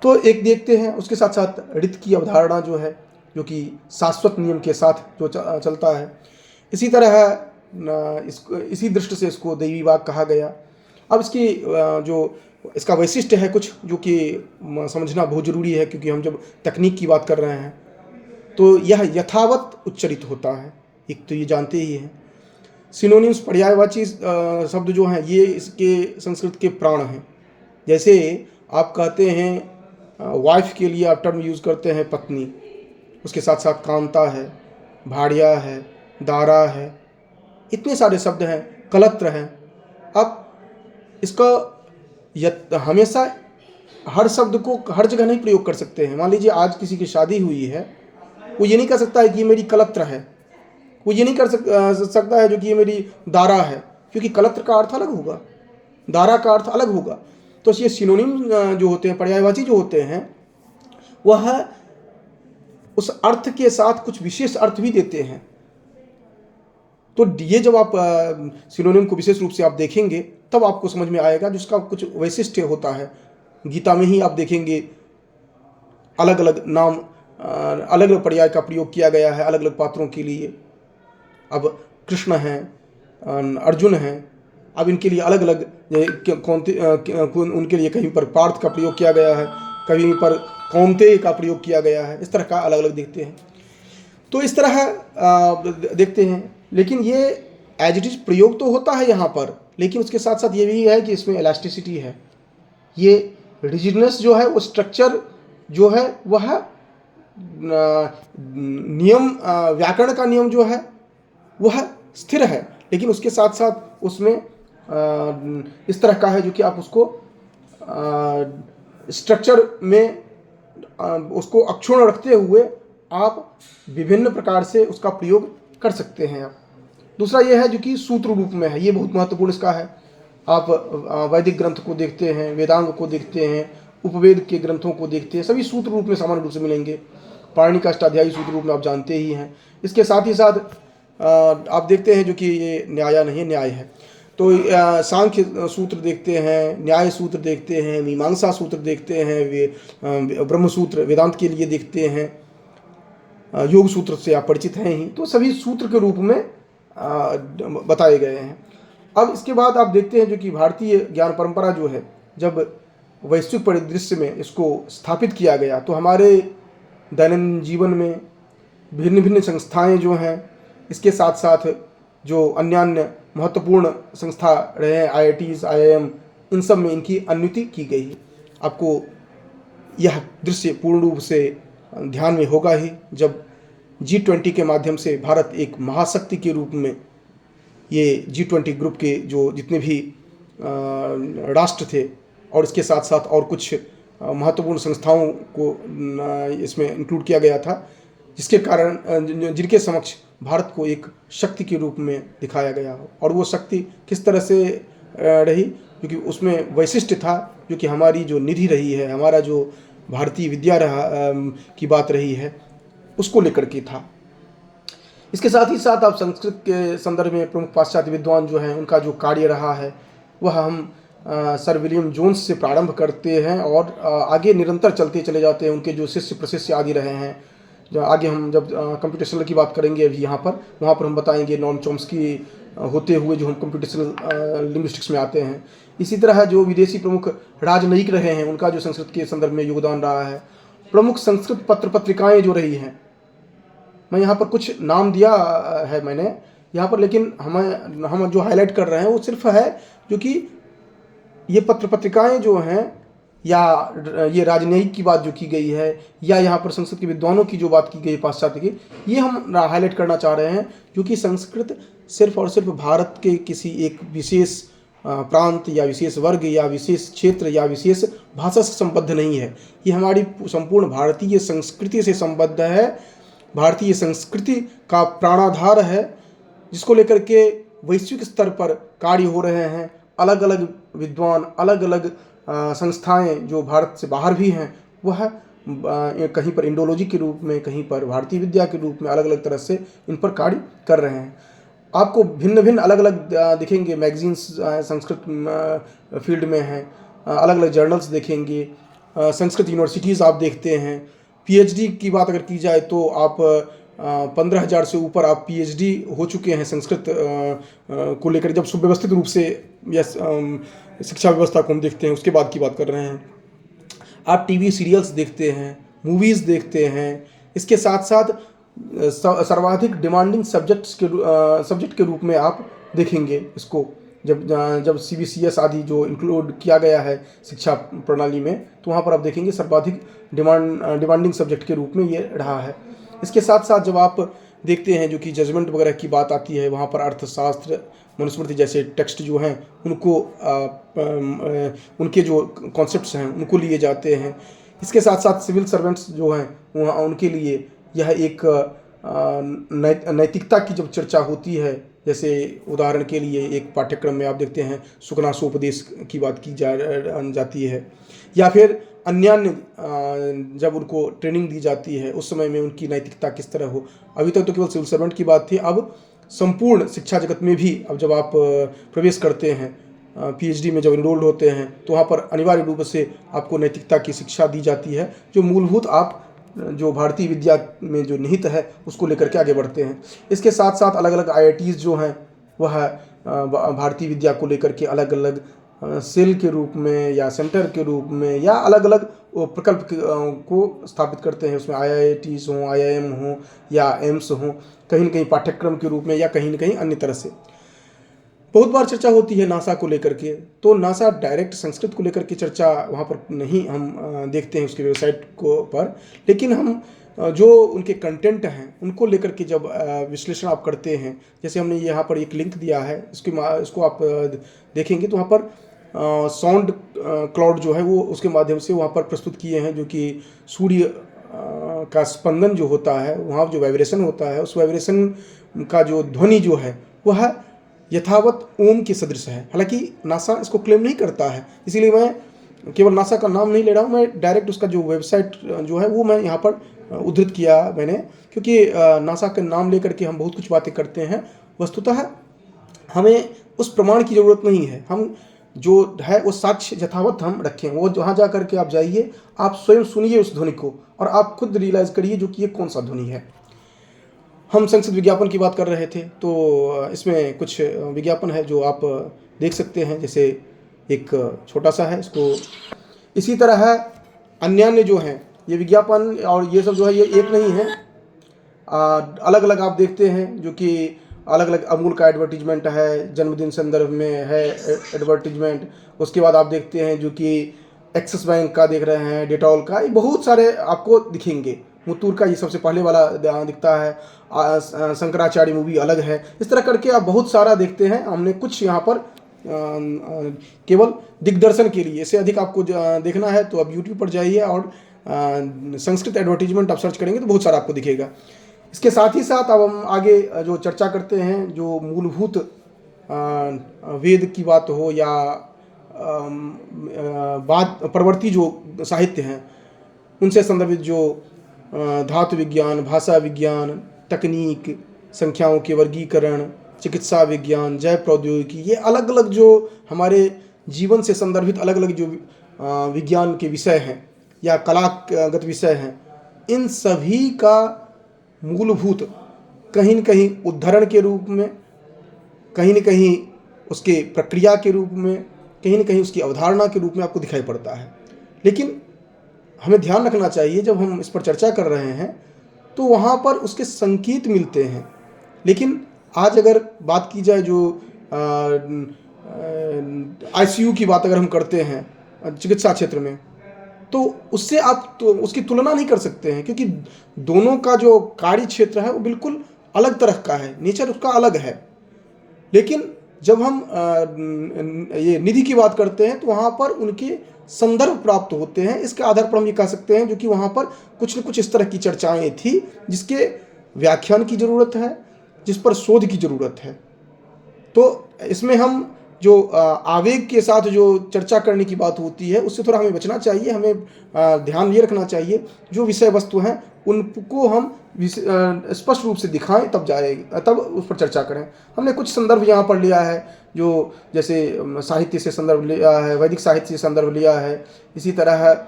तो एक देखते हैं, उसके साथ साथ ऋत की अवधारणा जो है, जो कि शाश्वत नियम के साथ जो चलता है, इसी तरह इसी दृष्टि से इसको दैवी वाक् कहा गया। अब इसकी जो इसका वैशिष्ट्य है कुछ, जो कि समझना बहुत ज़रूरी है, क्योंकि हम जब तकनीक की बात कर रहे हैं तो यह यथावत उच्चरित होता है, एक तो ये जानते ही हैं। सिनोनिम्स, पर्यायवाची शब्द जो हैं, ये इसके संस्कृत के प्राण हैं। जैसे आप कहते हैं वाइफ के लिए आप टर्म यूज़ करते हैं पत्नी, उसके साथ साथ कांता है, भाड़िया है, दारा है, इतने सारे शब्द हैं, कलत्र हैं। अब इसका हमेशा हर शब्द को हर जगह नहीं प्रयोग कर सकते हैं। मान लीजिए आज किसी की शादी हुई है, वो ये नहीं कह सकता है कि ये मेरी कलत्र है, वो ये नहीं कर सकता है जो कि ये मेरी दारा है, क्योंकि कलत्र का अर्थ अलग होगा, दारा का अर्थ अलग होगा। तो ये सिनोनिम जो होते हैं, पर्यायवाची जो होते हैं, वह उस अर्थ के साथ कुछ विशेष अर्थ भी देते हैं। तो ये जब आप सिनोनिम को विशेष रूप से आप देखेंगे तब आपको समझ में आएगा, जिसका कुछ वैशिष्ट्य होता है। गीता में ही आप देखेंगे अलग अलग नाम अलग अलग पर्याय का प्रयोग किया गया है अलग अलग पात्रों के लिए। अब कृष्ण हैं, अर्जुन हैं, अब इनके लिए अलग अलग उनके लिए कहीं पर पार्थ का प्रयोग किया गया है, कहीं पर कौंतेय का प्रयोग किया गया है। इस तरह का अलग अलग देखते हैं। तो इस तरह देखते हैं, लेकिन ये एज इट इज प्रयोग तो होता है यहाँ पर, लेकिन उसके साथ साथ ये भी है कि इसमें इलास्टिसिटी है। ये रिजिडनेस जो है, वो स्ट्रक्चर जो है वह नियम, व्याकरण का नियम जो है वह स्थिर है, लेकिन उसके साथ साथ उसमें इस तरह का है जो कि आप उसको स्ट्रक्चर में उसको अक्षुण्ण रखते हुए आप विभिन्न प्रकार से उसका प्रयोग कर सकते हैं। आप दूसरा यह है जो कि सूत्र रूप में है, ये बहुत महत्वपूर्ण इसका है। आप वैदिक ग्रंथ को देखते हैं, वेदांग को देखते हैं, उपवेद के ग्रंथों को देखते हैं, सभी सूत्र रूप में सामान्य रूप से मिलेंगे। पाणिनि का अष्टाध्यायी सूत्र रूप में आप जानते ही हैं। इसके साथ ही साथ आप देखते हैं जो कि ये न्याय नहीं, न्याय है। तो सांख्य सूत्र देखते हैं, न्याय सूत्र देखते हैं, मीमांसा सूत्र देखते हैं, ब्रह्म सूत्र वेदांत के लिए देखते हैं, योग सूत्र से आप परिचित हैं ही। तो सभी सूत्र के रूप में बताए गए हैं। अब इसके बाद आप देखते हैं जो कि भारतीय ज्ञान परंपरा जो है, जब वैश्विक परिदृश्य में इसको स्थापित किया गया तो हमारे दैनंदिन जीवन में भिन्न भिन्न संस्थाएं जो हैं, इसके साथ साथ जो अन्य महत्वपूर्ण संस्था रहे हैं, IITs, IIM, इन सब में इनकी अन्युति की गई है। आपको यह दृश्य पूर्ण रूप से ध्यान में होगा ही जब G20 के माध्यम से भारत एक महाशक्ति के रूप में, ये G20 ग्रुप के जो जितने भी राष्ट्र थे और इसके साथ साथ और कुछ महत्वपूर्ण संस्थाओं को इसमें इंक्लूड किया गया था, जिसके कारण जिनके समक्ष भारत को एक शक्ति के रूप में दिखाया गया हो। और वो शक्ति किस तरह से रही, क्योंकि उसमें वैशिष्ट्य था जो कि हमारी जो निधि रही है, हमारा जो भारतीय विद्या की बात रही है, उसको लेकर के था। इसके साथ ही साथ आप संस्कृत के संदर्भ में प्रमुख पाश्चात्य विद्वान जो हैं, उनका जो कार्य रहा है वह हम सर विलियम जोन्स से प्रारंभ करते हैं और आगे निरंतर चलते चले जाते हैं। उनके जो शिष्य प्रशिष्य आदि रहे हैं, जो आगे हम जब कंप्यूटेशनल की बात करेंगे अभी यहाँ पर, वहाँ पर हम बताएंगे नॉर्म चॉम्स्की होते हुए जो हम कंप्यूटेशनल लिंग्विस्टिक्स में आते हैं। इसी तरह जो विदेशी प्रमुख राजनयिक रहे हैं, उनका जो संस्कृत के संदर्भ में योगदान रहा है। प्रमुख संस्कृत पत्र पत्रिकाएँ जो रही हैं, मैं यहाँ पर कुछ नाम दिया है मैंने यहाँ पर, लेकिन हम जो हाईलाइट कर रहे हैं वो सिर्फ है जो कि ये पत्र पत्रिकाएँ जो हैं, या ये राजनयिक की बात जो की गई है, या यहाँ पर संस्कृत के विद्वानों की जो बात की गई पाश्चात्य की, ये हम हाईलाइट करना चाह रहे हैं, क्योंकि संस्कृत सिर्फ और सिर्फ भारत के किसी एक विशेष प्रांत या विशेष वर्ग या विशेष क्षेत्र या विशेष भाषा से संबद्ध नहीं है। ये हमारी संपूर्ण भारतीय संस्कृति से संबद्ध है, भारतीय संस्कृति का प्राणाधार है, जिसको लेकर के वैश्विक स्तर पर कार्य हो रहे हैं। अलग अलग विद्वान, अलग अलग संस्थाएं जो भारत से बाहर भी हैं, वह कहीं पर इंडोलॉजी के रूप में, कहीं पर भारतीय विद्या के रूप में अलग अलग तरह से इन पर कार्य कर रहे हैं। आपको भिन्न भिन्न अलग अलग दिखेंगे, मैगजीन्स संस्कृत फील्ड में हैं, अलग अलग जर्नल्स देखेंगे, संस्कृत यूनिवर्सिटीज़ आप देखते हैं। PhD की बात अगर की जाए तो आप 15,000 से ऊपर आप PhD हो चुके हैं संस्कृत को लेकर, जब सुव्यवस्थित रूप से या शिक्षा व्यवस्था को हम देखते हैं, उसके बाद की बात कर रहे हैं। आप TV सीरियल्स देखते हैं, मूवीज़ देखते हैं। इसके साथ साथ सर्वाधिक डिमांडिंग सब्जेक्ट के रूप में आप देखेंगे इसको, जब CBCS आदि जो इंक्लूड किया गया है शिक्षा प्रणाली में, तो वहाँ पर आप देखेंगे सर्वाधिक डिमांडिंग सब्जेक्ट के रूप में ये रहा है। इसके साथ साथ जब आप देखते हैं जो कि जजमेंट वगैरह की बात आती है, वहाँ पर अर्थशास्त्र, मनुस्मृति जैसे टेक्स्ट जो हैं उनको उनके जो कॉन्सेप्ट्स हैं उनको लिए जाते हैं। इसके साथ साथ सिविल सर्वेंट्स जो हैं वहाँ उनके लिए यह एक नैतिकता की जब चर्चा होती है, जैसे उदाहरण के लिए एक पाठ्यक्रम में आप देखते हैं सुकना सोपदेश की बात की जाती है, या फिर अन्य जब उनको ट्रेनिंग दी जाती है उस समय में उनकी नैतिकता किस तरह हो। अभी तक तो केवल सिविल सर्वेंट की बात थी, अब संपूर्ण शिक्षा जगत में भी अब जब आप प्रवेश करते हैं, PhD में जब इनरोल्ड होते हैं, तो वहाँ पर अनिवार्य रूप से आपको नैतिकता की शिक्षा दी जाती है, जो मूलभूत आप जो भारतीय विद्या में जो निहित है उसको लेकर के आगे बढ़ते हैं। इसके साथ साथ अलग अलग IITs जो हैं वह भारतीय विद्या को लेकर के अलग अलग सेल के रूप में या सेंटर के रूप में या अलग अलग प्रकल्प को स्थापित करते हैं। उसमें IITs हों, IIM हों या एम्स हों, कहीं न कहीं पाठ्यक्रम के रूप में या कहीं न कहीं अन्य तरह से। बहुत बार चर्चा होती है नासा को लेकर के, तो नासा डायरेक्ट संस्कृत को लेकर के चर्चा वहाँ पर नहीं हम देखते हैं उसकी वेबसाइट को पर, लेकिन हम जो उनके कंटेंट हैं उनको लेकर के जब विश्लेषण आप करते हैं, जैसे हमने यहाँ पर एक लिंक दिया है, इसको आप देखेंगे तो वहाँ पर साउंड क्लाउड जो है वो उसके माध्यम से वहाँ पर प्रस्तुत किए हैं, जो कि सूर्य का स्पंदन जो होता है, वहाँ जो वाइब्रेशन होता है, उस वाइब्रेशन का जो ध्वनि जो है वह यथावत ओम के सदृश है। हालांकि नासा इसको क्लेम नहीं करता है, इसीलिए मैं केवल नासा का नाम नहीं ले रहा हूँ, मैं डायरेक्ट उसका जो वेबसाइट जो है वो मैं यहाँ पर उद्धृत किया मैंने, क्योंकि नासा का नाम लेकर के हम बहुत कुछ बातें करते हैं, वस्तुतः हमें उस प्रमाण की ज़रूरत नहीं है। हम जो है वो साक्ष्य यथावत हम रखें, वो जहाँ जा करके आप जाइए, आप स्वयं सुनिए उस ध्वनि को और आप खुद रियलाइज़ करिए जो कि ये कौन सा ध्वनि है। हम संस्कृत विज्ञापन की बात कर रहे थे, तो इसमें कुछ विज्ञापन है जो आप देख सकते हैं, जैसे एक छोटा सा है, इसको इसी तरह है अन्य जो हैं ये विज्ञापन और ये सब जो है ये एक नहीं है, अलग अलग आप देखते हैं, जो कि अलग अलग अमूल का एडवर्टीजमेंट है, जन्मदिन संदर्भ में है एडवर्टीजमेंट, उसके बाद आप देखते हैं जो कि एक्सिस बैंक का देख रहे हैं, डेटॉल का, ये बहुत सारे आपको दिखेंगे। मुत्तूर का ये सबसे पहले वाला दिखता है, शंकराचार्य मूवी अलग है, इस तरह करके आप बहुत सारा देखते हैं। हमने कुछ यहाँ पर केवल दिग्दर्शन के लिए, इससे अधिक आपको देखना है तो आप यूट्यूब पर जाइए और संस्कृत एडवर्टीजमेंट आप सर्च करेंगे तो बहुत सारा आपको दिखेगा। इसके साथ ही साथ अब हम आगे जो चर्चा करते हैं, जो मूलभूत वेद की बात हो या परवर्ती जो साहित्य हैं उनसे संदर्भित जो धातु विज्ञान, भाषा विज्ञान, तकनीक, संख्याओं के वर्गीकरण, चिकित्सा विज्ञान, जैव प्रौद्योगिकी, ये अलग अलग जो हमारे जीवन से संदर्भित अलग अलग जो विज्ञान के विषय हैं या कलागत विषय हैं, इन सभी का मूलभूत कहीं न कहीं उद्धरण के रूप में, कहीं न कहीं उसके प्रक्रिया के रूप में, कहीं न कहीं उसकी अवधारणा के रूप में आपको दिखाई पड़ता है। लेकिन हमें ध्यान रखना चाहिए, जब हम इस पर चर्चा कर रहे हैं तो वहाँ पर उसके संकेत मिलते हैं। लेकिन आज अगर बात की जाए जो ICU की बात अगर हम करते हैं चिकित्सा क्षेत्र में, तो उससे आप तो उसकी तुलना नहीं कर सकते हैं, क्योंकि दोनों का जो कार्य क्षेत्र है वो बिल्कुल अलग तरह का है, नेचर उसका अलग है। लेकिन जब हम ये निधि की बात करते हैं तो वहाँ पर उनके संदर्भ प्राप्त होते हैं। इसके आधार पर हम ये कह सकते हैं जो कि वहाँ पर कुछ न कुछ इस तरह की चर्चाएं थी जिसके व्याख्यान की ज़रूरत है, जिस पर शोध की ज़रूरत है। तो इसमें हम जो आवेग के साथ जो चर्चा करने की बात होती है उससे थोड़ा हमें बचना चाहिए। हमें ध्यान ये रखना चाहिए जो विषय वस्तु हैं उनको हम स्पष्ट रूप से दिखाएं, तब उस पर चर्चा करें। हमने कुछ संदर्भ यहाँ पर लिया है, जो जैसे साहित्य से संदर्भ लिया है, वैदिक साहित्य से संदर्भ लिया है, इसी तरह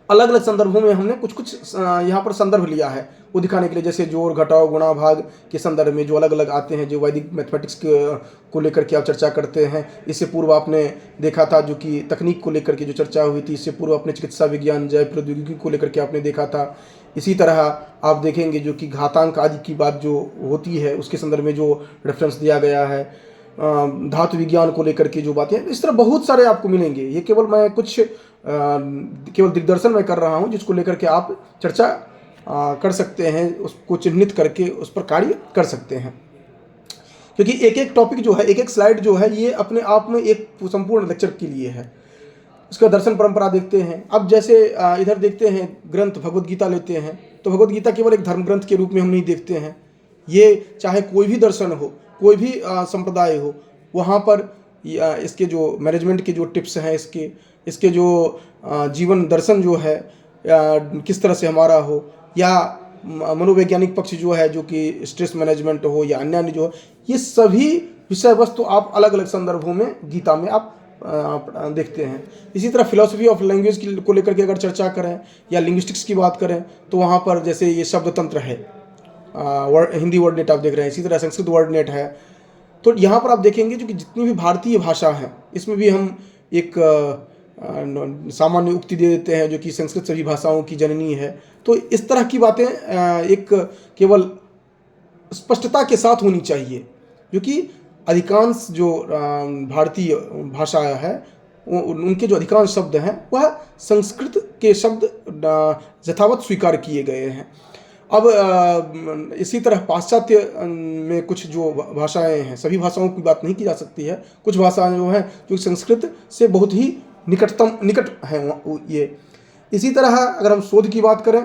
अलग अलग संदर्भों में हमने कुछ कुछ यहाँ पर संदर्भ लिया है वो दिखाने के लिए, जैसे जोड़ घटाव गुणा भाग के संदर्भ में जो अलग अलग आते हैं, जो वैदिक मैथमेटिक्स को लेकर के आप चर्चा करते हैं। इससे पूर्व आपने देखा था जो कि तकनीक को लेकर के जो चर्चा हुई थी, इससे पूर्व अपने चिकित्सा विज्ञान, जैव प्रौद्योगिकी को लेकर के आपने देखा था। इसी तरह आप देखेंगे जो कि घातांक आदि की बात जो होती है उसके संदर्भ में जो रेफरेंस दिया गया है, धातु विज्ञान को लेकर के जो बातें, इस तरह बहुत सारे आपको मिलेंगे। ये केवल मैं कुछ केवल दिग्दर्शन में कर रहा हूँ जिसको लेकर के आप चर्चा कर सकते हैं, उसको चिन्हित करके उस पर कार्य कर सकते हैं। क्योंकि एक एक टॉपिक जो है, एक एक स्लाइड जो है, ये अपने आप में एक संपूर्ण लेक्चर के लिए है। उसका दर्शन परंपरा देखते हैं। अब जैसे इधर देखते हैं ग्रंथ भगवद गीता लेते हैं, तो भगवद गीता केवल एक धर्म ग्रंथ के रूप में हम नहीं देखते हैं। ये चाहे कोई भी दर्शन हो, कोई भी संप्रदाय हो, वहाँ पर इसके जो मैनेजमेंट के जो टिप्स हैं, इसके जो जीवन दर्शन जो है किस तरह से हमारा हो, या मनोवैज्ञानिक पक्ष जो है, जो कि स्ट्रेस मैनेजमेंट हो या अन्य जो है, ये सभी विषय वस्तु आप अलग अलग संदर्भों में गीता में आप देखते हैं। इसी तरह फिलॉसफी ऑफ लैंग्वेज को लेकर के अगर चर्चा करें या लिंग्विस्टिक्स की बात करें तो वहाँ पर जैसे ये शब्द तंत्र है, हिंदी वर्ड नेट आप देख रहे हैं, इसी तरह संस्कृत वर्ड नेट है। तो यहाँ पर आप देखेंगे जो कि जितनी भी भारतीय भाषा हैं इसमें भी हम एक सामान्य उक्ति दे देते हैं जो कि संस्कृत सभी भाषाओं की जननी है। तो इस तरह की बातें एक केवल स्पष्टता के साथ होनी चाहिए, जो कि अधिकांश जो भारतीय भाषा है उनके जो अधिकांश शब्द हैं वह संस्कृत के शब्द यथावत स्वीकार किए गए हैं। अब इसी तरह पाश्चात्य में कुछ जो भाषाएं हैं, सभी भाषाओं की बात नहीं की जा सकती है, कुछ भाषाएं जो हैं जो संस्कृत से बहुत ही निकट हैं ये। इसी तरह अगर हम शोध की बात करें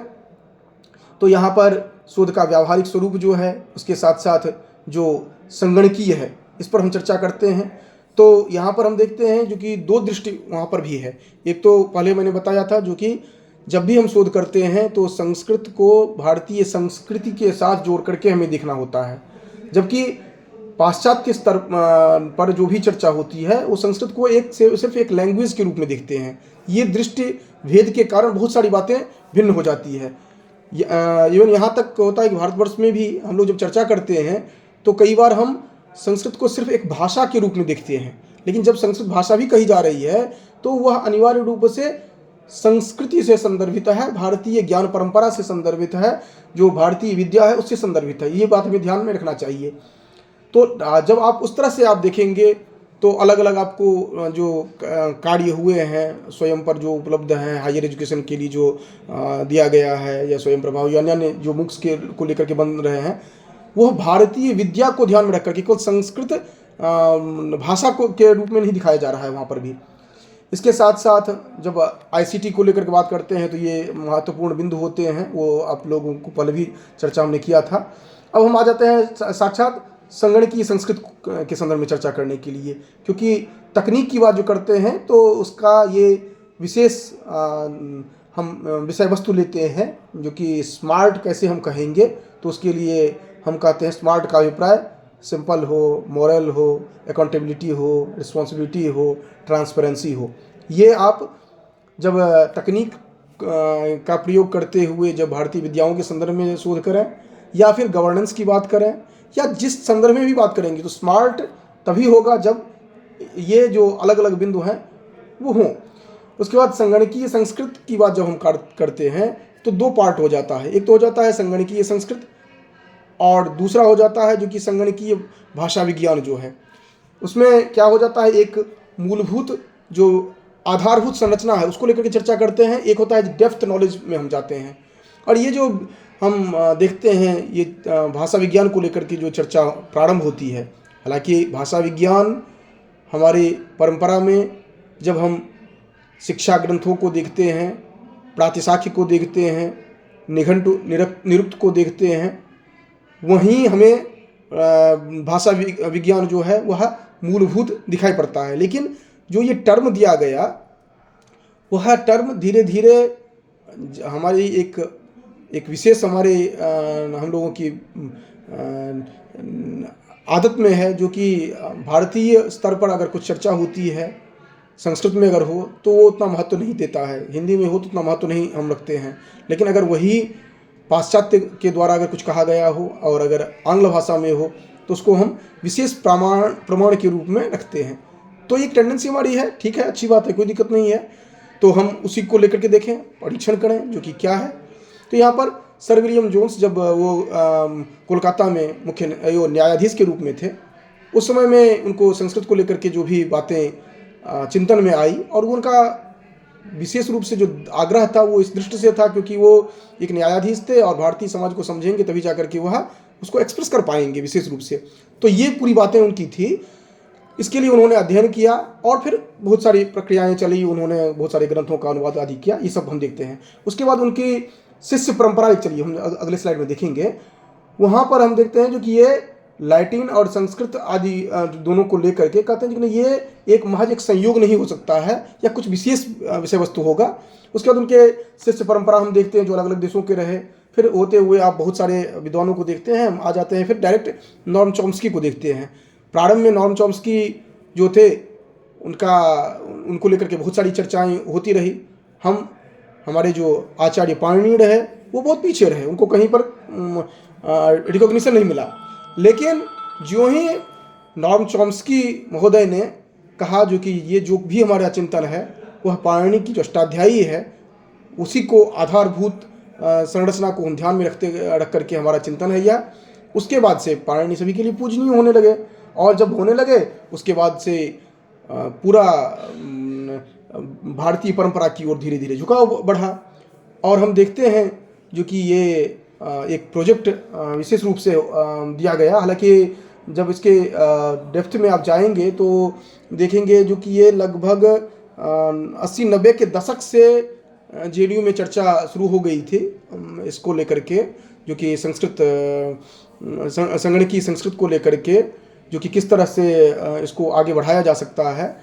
तो यहाँ पर शोध का व्यावहारिक स्वरूप जो है, उसके साथ साथ जो संगणकीय है, इस पर हम चर्चा करते हैं। तो यहाँ पर हम देखते हैं जो कि दो दृष्टि वहाँ पर भी है। एक तो पहले मैंने बताया था जो कि जब भी हम शोध करते हैं तो संस्कृत को भारतीय संस्कृति के साथ जोड़ करके हमें देखना होता है, जबकि पाश्चात्य स्तर पर जो भी चर्चा होती है वो संस्कृत को सिर्फ एक लैंग्वेज के रूप में देखते हैं। ये दृष्टि भेद के कारण बहुत सारी बातें भिन्न हो जाती है। इवन यहाँ तक होता है कि भारतवर्ष में भी हम लोग जब चर्चा करते हैं तो कई बार हम संस्कृत को सिर्फ एक भाषा के रूप में देखते हैं, लेकिन जब संस्कृत भाषा भी कही जा रही है तो वह अनिवार्य रूप से संस्कृति से संदर्भित है, भारतीय ज्ञान परंपरा से संदर्भित है, जो भारतीय विद्या है उससे संदर्भित है। ये बात हमें ध्यान में रखना चाहिए। तो जब आप उस तरह से आप देखेंगे तो अलग अलग आपको जो कार्य हुए हैं स्वयं पर जो उपलब्ध हैं, हायर एजुकेशन के लिए जो दिया गया है या स्वयं प्रभाव या अन्य जो मुक्स के को लेकर के बन रहे हैं, वह भारतीय विद्या को ध्यान में रखकर के केवल संस्कृत भाषा को के रूप में नहीं दिखाया जा रहा है वहाँ पर भी। इसके साथ साथ जब आईसीटी को लेकर के बात करते हैं तो ये महत्वपूर्ण बिंदु होते हैं, वो आप लोगों को पहले भी चर्चा हमने किया था। अब हम आ जाते हैं साक्षात संगणकीय संस्कृत के संदर्भ में चर्चा करने के लिए, क्योंकि तकनीक की बात जो करते हैं तो उसका ये विशेष हम विषय वस्तु लेते हैं जो कि स्मार्ट कैसे हम कहेंगे। तो उसके लिए हम कहते हैं स्मार्ट का अभिप्राय सिंपल हो, मॉरल हो, अकाउंटेबिलिटी हो, रिस्पॉन्सिबिलिटी हो, ट्रांसपेरेंसी हो। ये आप जब तकनीक का प्रयोग करते हुए जब भारतीय विद्याओं के संदर्भ में शोध करें या फिर गवर्नेंस की बात करें या जिस संदर्भ में भी बात करेंगे तो स्मार्ट तभी होगा जब ये जो अलग अलग बिंदु हैं वो हों। उसके बाद संगणकीय संस्कृत की बात जब हम करते हैं तो दो पार्ट हो जाता है। एक तो हो जाता है संगणकीय संस्कृत और दूसरा हो जाता है जो कि संगणकीय भाषा विज्ञान जो है। उसमें क्या हो जाता है, एक मूलभूत जो आधारभूत संरचना है उसको लेकर के चर्चा करते हैं। एक होता है डेप्थ नॉलेज में हम जाते हैं। और ये जो हम देखते हैं ये भाषा विज्ञान को लेकर के जो चर्चा प्रारंभ होती है, हालांकि भाषा विज्ञान हमारी परंपरा में जब हम शिक्षा ग्रंथों को देखते हैं, प्रातिशाख्य को देखते हैं, निघंटु निरुक्त को देखते हैं, वहीं हमें भाषा विज्ञान जो है वह मूलभूत दिखाई पड़ता है। लेकिन जो ये टर्म दिया गया वह टर्म धीरे धीरे हमारी एक विशेष हमारे हम लोगों की आदत में है, जो कि भारतीय स्तर पर अगर कुछ चर्चा होती है संस्कृत में अगर हो तो वो उतना महत्व नहीं देता है, हिंदी में हो तो उतना महत्व नहीं हम रखते हैं। लेकिन अगर वही पाश्चात्य के द्वारा अगर कुछ कहा गया हो और अगर आंग्ल भाषा में हो तो उसको हम विशेष प्रमाण के रूप में रखते हैं। तो एक टेंडेंसी हमारी है, ठीक है, अच्छी बात है, कोई दिक्कत नहीं है। तो हम उसी को लेकर के देखें, परीक्षण करें जो कि क्या है। तो यहाँ पर सर विलियम जोन्स जब वो कोलकाता में मुख्य न्यायाधीश के रूप में थे, उस समय में उनको संस्कृत को लेकर के जो भी बातें चिंतन में आई और उनका विशेष रूप से जो आग्रह था वो इस दृष्टि से था क्योंकि वो एक न्यायाधीश थे और भारतीय समाज को समझेंगे तभी जाकर के वह उसको एक्सप्रेस कर पाएंगे विशेष रूप से। तो ये पूरी बातें उनकी थी। इसके लिए उन्होंने अध्ययन किया और फिर बहुत सारी प्रक्रियाएं चली, उन्होंने बहुत सारे ग्रंथों का अनुवाद आदि किया, ये सब हम देखते हैं। उसके बाद उनकी शिष्य परंपरा चली, हम अगले स्लाइड में देखेंगे। वहाँ पर हम देखते हैं जो कि ये लैटिन और संस्कृत आदि दोनों को लेकर के कहते हैं कि ये एक महज एक संयोग नहीं हो सकता है या कुछ विशेष विषय वस्तु होगा। उसके बाद उनके शिष्य परंपरा हम देखते हैं जो अलग अलग देशों के रहे, फिर होते हुए आप बहुत सारे विद्वानों को देखते हैं। हम आ जाते हैं फिर डायरेक्ट नॉर्म चॉम्स्की को देखते हैं। प्रारंभ में नॉर्म चॉम्स्की जो थे उनको लेकर के बहुत सारी चर्चाएं होती रही। हमारे जो आचार्य पाणिनि रहे वो बहुत पीछे रहे, उनको कहीं पर रिकॉग्निशन नहीं मिला। लेकिन जो ही नॉर्म चॉम्स्की महोदय ने कहा जो कि ये जो भी हमारा चिंतन है वह पाणिनि की जो अष्टाध्यायी है उसी को आधारभूत संरचना को ध्यान में रख करके हमारा चिंतन है यह, उसके बाद से पाणिनि सभी के लिए पूजनीय होने लगे। और जब होने लगे उसके बाद से पूरा भारतीय परंपरा की ओर धीरे धीरे झुकाव बढ़ा। और हम देखते हैं जो कि ये एक प्रोजेक्ट विशेष रूप से दिया गया। हालांकि जब इसके डेप्थ में आप जाएंगे तो देखेंगे जो कि ये लगभग 80-90 के दशक से जेडीयू में चर्चा शुरू हो गई थी इसको लेकर के, जो कि संगणकीय संस्कृत को लेकर के, जो कि किस तरह से इसको आगे बढ़ाया जा सकता है।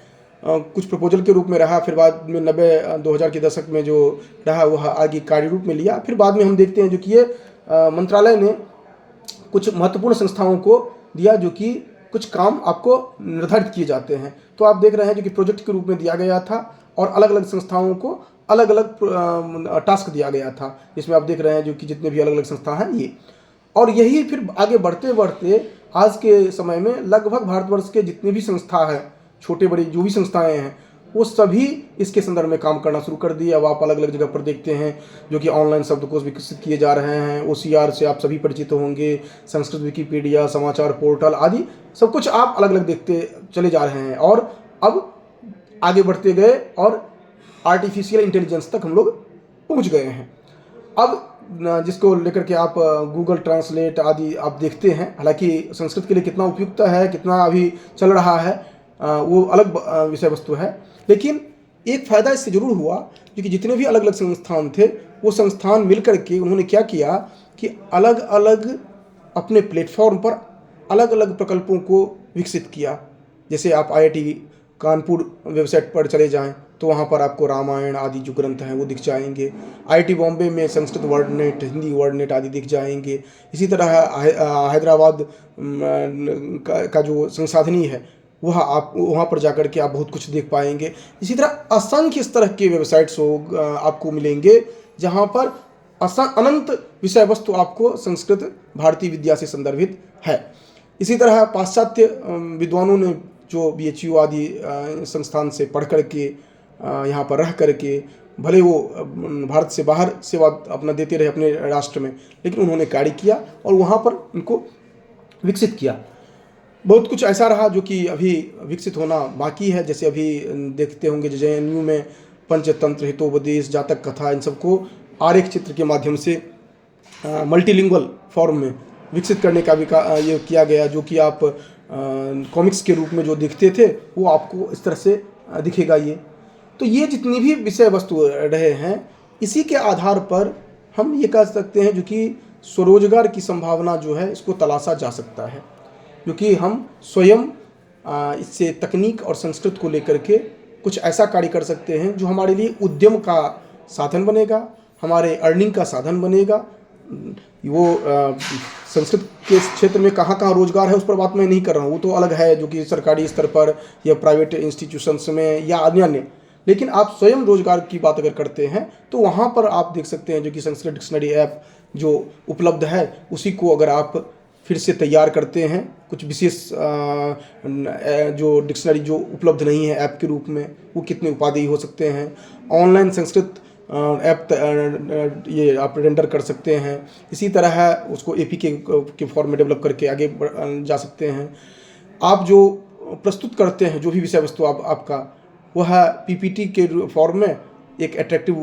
कुछ प्रपोजल के रूप में रहा, फिर बाद में 90-2000 के दशक में जो रहा वह आगे कार्य रूप में लिया। फिर बाद में हम देखते हैं जो कि ये मंत्रालय ने कुछ महत्वपूर्ण संस्थाओं को दिया जो कि कुछ काम आपको निर्धारित किए जाते हैं। तो आप देख रहे हैं जो कि प्रोजेक्ट के रूप में दिया गया था और अलग अलग संस्थाओं को अलग अलग टास्क दिया गया था, जिसमें आप देख रहे हैं जो कि जितने भी अलग अलग संस्था हैं ये। और यही फिर आगे बढ़ते बढ़ते आज के समय में लगभग भारतवर्ष के जितने भी संस्था हैं, छोटे बड़े जो भी संस्थाएं हैं, वो सभी इसके संदर्भ में काम करना शुरू कर दिए। अब आप अलग अलग जगह पर देखते हैं जो कि ऑनलाइन शब्दकोश विकसित किए जा रहे हैं। OCR से आप सभी परिचित होंगे, संस्कृत विकिपीडिया, समाचार पोर्टल आदि सब कुछ आप अलग अलग देखते चले जा रहे हैं। और अब आगे बढ़ते गए और आर्टिफिशियल इंटेलिजेंस तक हम लोग पहुंच गए हैं। अब जिसको लेकर के आप गूगल ट्रांसलेट आदि आप देखते हैं, हालांकि संस्कृत के लिए कितना उपयुक्त है, कितना अभी चल रहा है, वो अलग विषय वस्तु है। लेकिन एक फ़ायदा इससे ज़रूर हुआ क्योंकि जितने भी अलग अलग संस्थान थे वो संस्थान मिलकर के उन्होंने क्या किया कि अलग अलग अपने प्लेटफॉर्म पर अलग अलग प्रकल्पों को विकसित किया। जैसे आप IIT कानपुर वेबसाइट पर चले जाएं तो वहाँ पर आपको रामायण आदि जो ग्रंथ हैं वो दिख जाएंगे। IIT बॉम्बे में संस्कृत वर्डनेट, हिंदी वर्डनेट आदि दिख जाएंगे। इसी तरह हैदराबाद का जो संसाधनी है वह आप वहाँ पर जाकर के आप बहुत कुछ देख पाएंगे। इसी तरह असंख्य इस तरह के वेबसाइट्स आपको मिलेंगे जहाँ पर अनंत विषय वस्तु आपको संस्कृत भारतीय विद्या से संदर्भित है। इसी तरह पाश्चात्य विद्वानों ने जो BHU आदि संस्थान से पढ़ करके यहाँ पर रह करके, भले वो भारत से बाहर सेवा अपना देते रहे अपने राष्ट्र में, लेकिन उन्होंने कार्य किया और वहाँ पर इनको विकसित किया। बहुत कुछ ऐसा रहा जो कि अभी विकसित होना बाकी है। जैसे अभी देखते होंगे JNU में पंचतंत्र, हितोपदेश, जातक कथा, इन सबको आरेख चित्र के माध्यम से मल्टीलिंगुअल फॉर्म में विकसित करने का भी ये किया गया, जो कि आप कॉमिक्स के रूप में जो दिखते थे वो आपको इस तरह से दिखेगा। तो ये जितनी भी विषय वस्तु रहे हैं, इसी के आधार पर हम ये कह सकते हैं जो कि स्वरोजगार की संभावना जो है इसको तलाशा जा सकता है, क्योंकि हम स्वयं इससे तकनीक और संस्कृत को लेकर के कुछ ऐसा कार्य कर सकते हैं जो हमारे लिए उद्यम का साधन बनेगा, हमारे अर्निंग का साधन बनेगा। वो संस्कृत के क्षेत्र में कहाँ कहाँ रोजगार है उस पर बात मैं नहीं कर रहा हूँ, वो तो अलग है जो कि सरकारी स्तर पर या प्राइवेट इंस्टीट्यूशंस में या अन्य। लेकिन आप स्वयं रोजगार की बात अगर करते हैं तो वहाँ पर आप देख सकते हैं जो कि संस्कृत डिक्शनरी ऐप जो उपलब्ध है उसी को अगर आप फिर से तैयार करते हैं, कुछ विशेष जो डिक्शनरी जो उपलब्ध नहीं है ऐप के रूप में, वो कितने उपादेय हो सकते हैं। ऑनलाइन संस्कृत ऐप ये आप रेंडर कर सकते हैं। इसी तरह उसको APK के फॉर्म में डेवलप करके आगे जा सकते हैं। आप जो प्रस्तुत करते हैं जो भी विषय वस्तु आपका, वह PPT के फॉर्म में एक अट्रैक्टिव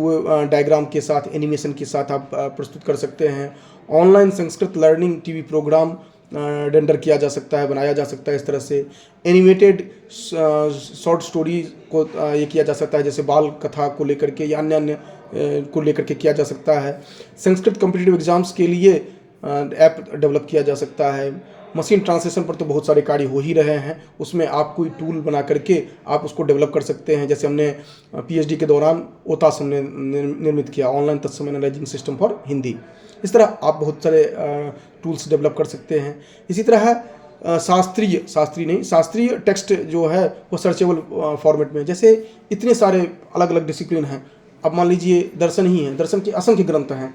डायग्राम के साथ, एनिमेशन के साथ आप प्रस्तुत कर सकते हैं। Online Sanskrit learning TV program render किया जा सकता है, बनाया जा सकता है। इस तरह से एनिमेटेड शॉर्ट स्टोरी को ये किया जा सकता है, जैसे बाल कथा को लेकर के या अन्य को लेकर के किया जा सकता है। संस्कृत कॉम्पिटिटिव एग्जाम्स के लिए ऐप डेवलप किया जा सकता है। मशीन ट्रांसलेशन पर तो बहुत सारे कार्य हो ही रहे हैं, उसमें आप कोई टूल बना करके आप उसको डेवलप कर सकते हैं। जैसे हमने PhD के दौरान OTAS हमने निर्मित किया, ऑनलाइन तत्सम एनालाइजिंग सिस्टम फॉर हिंदी। इस तरह आप बहुत सारे टूल्स डेवलप कर सकते हैं। इसी तरह शास्त्रीय टेक्स्ट जो है वो सर्चेबल फॉर्मेट में, जैसे इतने सारे अलग अलग डिसिप्लिन हैं। अब मान लीजिए दर्शन ही है, दर्शन के असंख्य ग्रंथ हैं।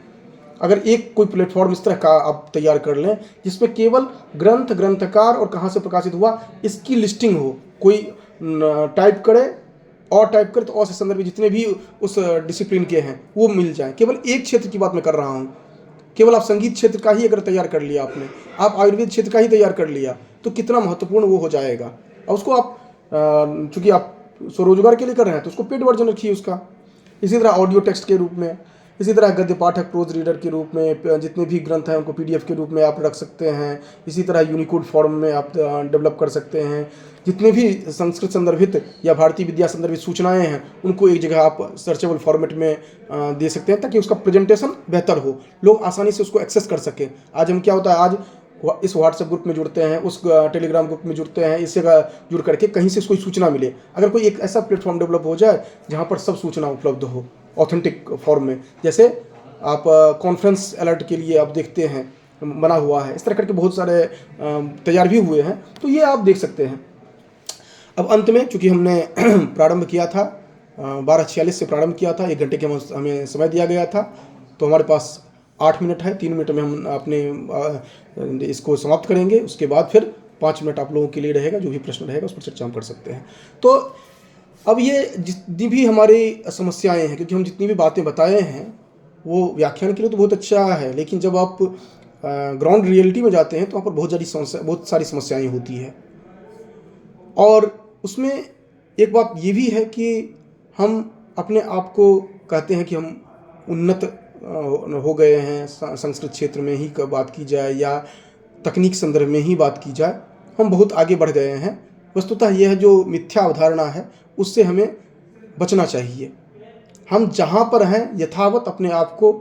अगर एक कोई प्लेटफॉर्म इस तरह का आप तैयार कर लें जिसमें केवल ग्रंथ, ग्रंथकार और कहाँ से प्रकाशित हुआ इसकी लिस्टिंग हो, कोई टाइप करे तो और से संदर्भ जितने भी उस डिसिप्लिन के हैं वो मिल जाए। केवल एक क्षेत्र की बात मैं कर रहा हूँ, केवल आप संगीत क्षेत्र का ही अगर तैयार कर लिया आपने, आप आयुर्वेद क्षेत्र का ही तैयार कर लिया तो कितना महत्वपूर्ण वो हो जाएगा। और उसको आप चूँकि आप स्वरोजगार के लिए कर रहे हैं तो उसको पेड वर्जन रखिए उसका। इसी तरह ऑडियो टेक्स्ट के रूप में, इसी तरह गद्य पाठक प्रोज रीडर के रूप में जितने भी ग्रंथ हैं उनको PDF के रूप में आप रख सकते हैं। इसी तरह यूनिकोड फॉर्म में आप डेवलप कर सकते हैं। जितने भी संस्कृत संदर्भित या भारतीय विद्या संदर्भित सूचनाएं हैं उनको एक जगह आप सर्चेबल फॉर्मेट में दे सकते हैं ताकि उसका प्रेजेंटेशन बेहतर हो, लोग आसानी से उसको एक्सेस कर सकें। आज हम क्या होता है, आज इस व्हाट्सएप ग्रुप में जुड़ते हैं, उस टेलीग्राम ग्रुप में जुड़ते हैं, इससे जुड़ करके कहीं से कोई सूचना मिले। अगर कोई एक ऐसा प्लेटफॉर्म डेवलप हो जाए जहाँ पर सब सूचना उपलब्ध हो ऑथेंटिक फॉर्म में, जैसे आप कॉन्फ्रेंस अलर्ट के लिए आप देखते हैं बना हुआ है, इस तरह करके बहुत सारे तैयार भी हुए हैं, तो ये आप देख सकते हैं। अब अंत में चूँकि हमने प्रारंभ किया था 12:46 से प्रारंभ किया था, 1 घंटे के हमें समय दिया गया था, तो हमारे पास 8 मिनट है। 3 मिनट में हम अपने इसको समाप्त करेंगे। उसके बाद फिर 5 मिनट आप लोगों के लिए रहेगा, जो भी प्रश्न रहेगा उस पर चर्चा हम कर सकते हैं। तो अब ये जितनी भी हमारी समस्याएं हैं, क्योंकि हम जितनी भी बातें बताए हैं वो व्याख्यान के लिए तो बहुत अच्छा है, लेकिन जब आप ग्राउंड रियलिटी में जाते हैं तो वहाँ पर बहुत सारी समस्याएं होती है। और उसमें एक बात ये भी है कि हम अपने आप को कहते हैं कि हम उन्नत हो गए हैं, संस्कृत क्षेत्र में ही बात की जाए या तकनीक संदर्भ में ही बात की जाए, हम बहुत आगे बढ़ गए हैं। वस्तुतः यह जो मिथ्या अवधारणा है उससे हमें बचना चाहिए। हम जहाँ पर हैं यथावत अपने आप को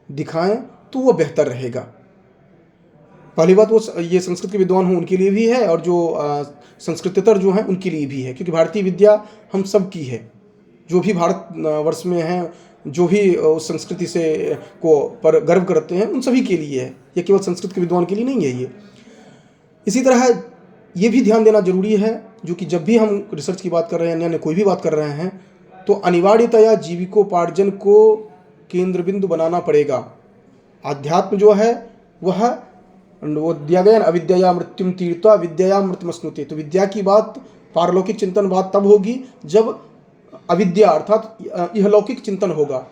दिखाएं तो वो बेहतर रहेगा। पहली बात वो ये संस्कृत के विद्वान हों उनके लिए भी है, और जो संस्कृतेतर जो हैं उनके लिए भी है, क्योंकि भारतीय विद्या हम सब की है। जो भी भारत वर्ष में हैं, जो भी उस संस्कृति से को पर गर्व करते हैं, उन सभी के लिए है, ये केवल संस्कृत के विद्वान के लिए नहीं है ये। इसी तरह ये भी ध्यान देना जरूरी है, जो कि जब भी हम रिसर्च की बात कर रहे हैं या कोई भी बात कर रहे हैं तो अनिवार्यतया जीविकोपार्जन को केंद्र बिंदु बनाना पड़ेगा। अध्यात्म जो है वह वो दिया गया ना, अविद्या मृत्युम तीर्था विद्या मृत्युमश्नुते। तो विद्या की बात, पारलौकिक चिंतन बात तब होगी जब अविद्या अर्थात इहलौकिक चिंतन होगा।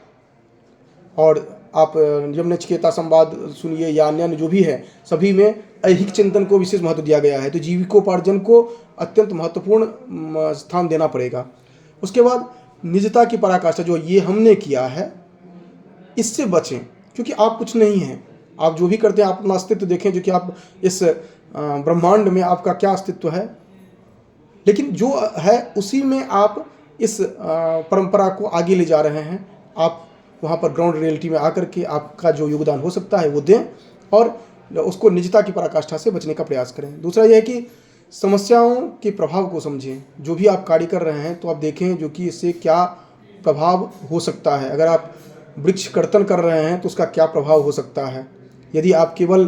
और आप यमनचिकेता संवाद सुनिए या अन्य जो भी है, सभी में ऐहिक चिंतन को विशेष महत्व दिया गया है। तो जीविकोपार्जन को अत्यंत महत्वपूर्ण स्थान देना पड़ेगा। उसके बाद निजता की पराकाष्ठा जो ये हमने किया है, इससे बचें, क्योंकि आप कुछ नहीं हैं। आप जो भी करते हैं आप अपना अस्तित्व देखें, जो कि आप इस ब्रह्मांड में आपका क्या अस्तित्व है, लेकिन जो है उसी में आप इस परंपरा को आगे ले जा रहे हैं। आप वहाँ पर ग्राउंड रियलिटी में आकर के आपका जो योगदान हो सकता है वो दें और उसको निजता की पराकाष्ठा से बचने का प्रयास करें। दूसरा यह है कि समस्याओं के प्रभाव को समझें। जो भी आप कार्य कर रहे हैं तो आप देखें जो कि इससे क्या प्रभाव हो सकता है। अगर आप वृक्ष कर्तन कर रहे हैं तो उसका क्या प्रभाव हो सकता है। यदि आप केवल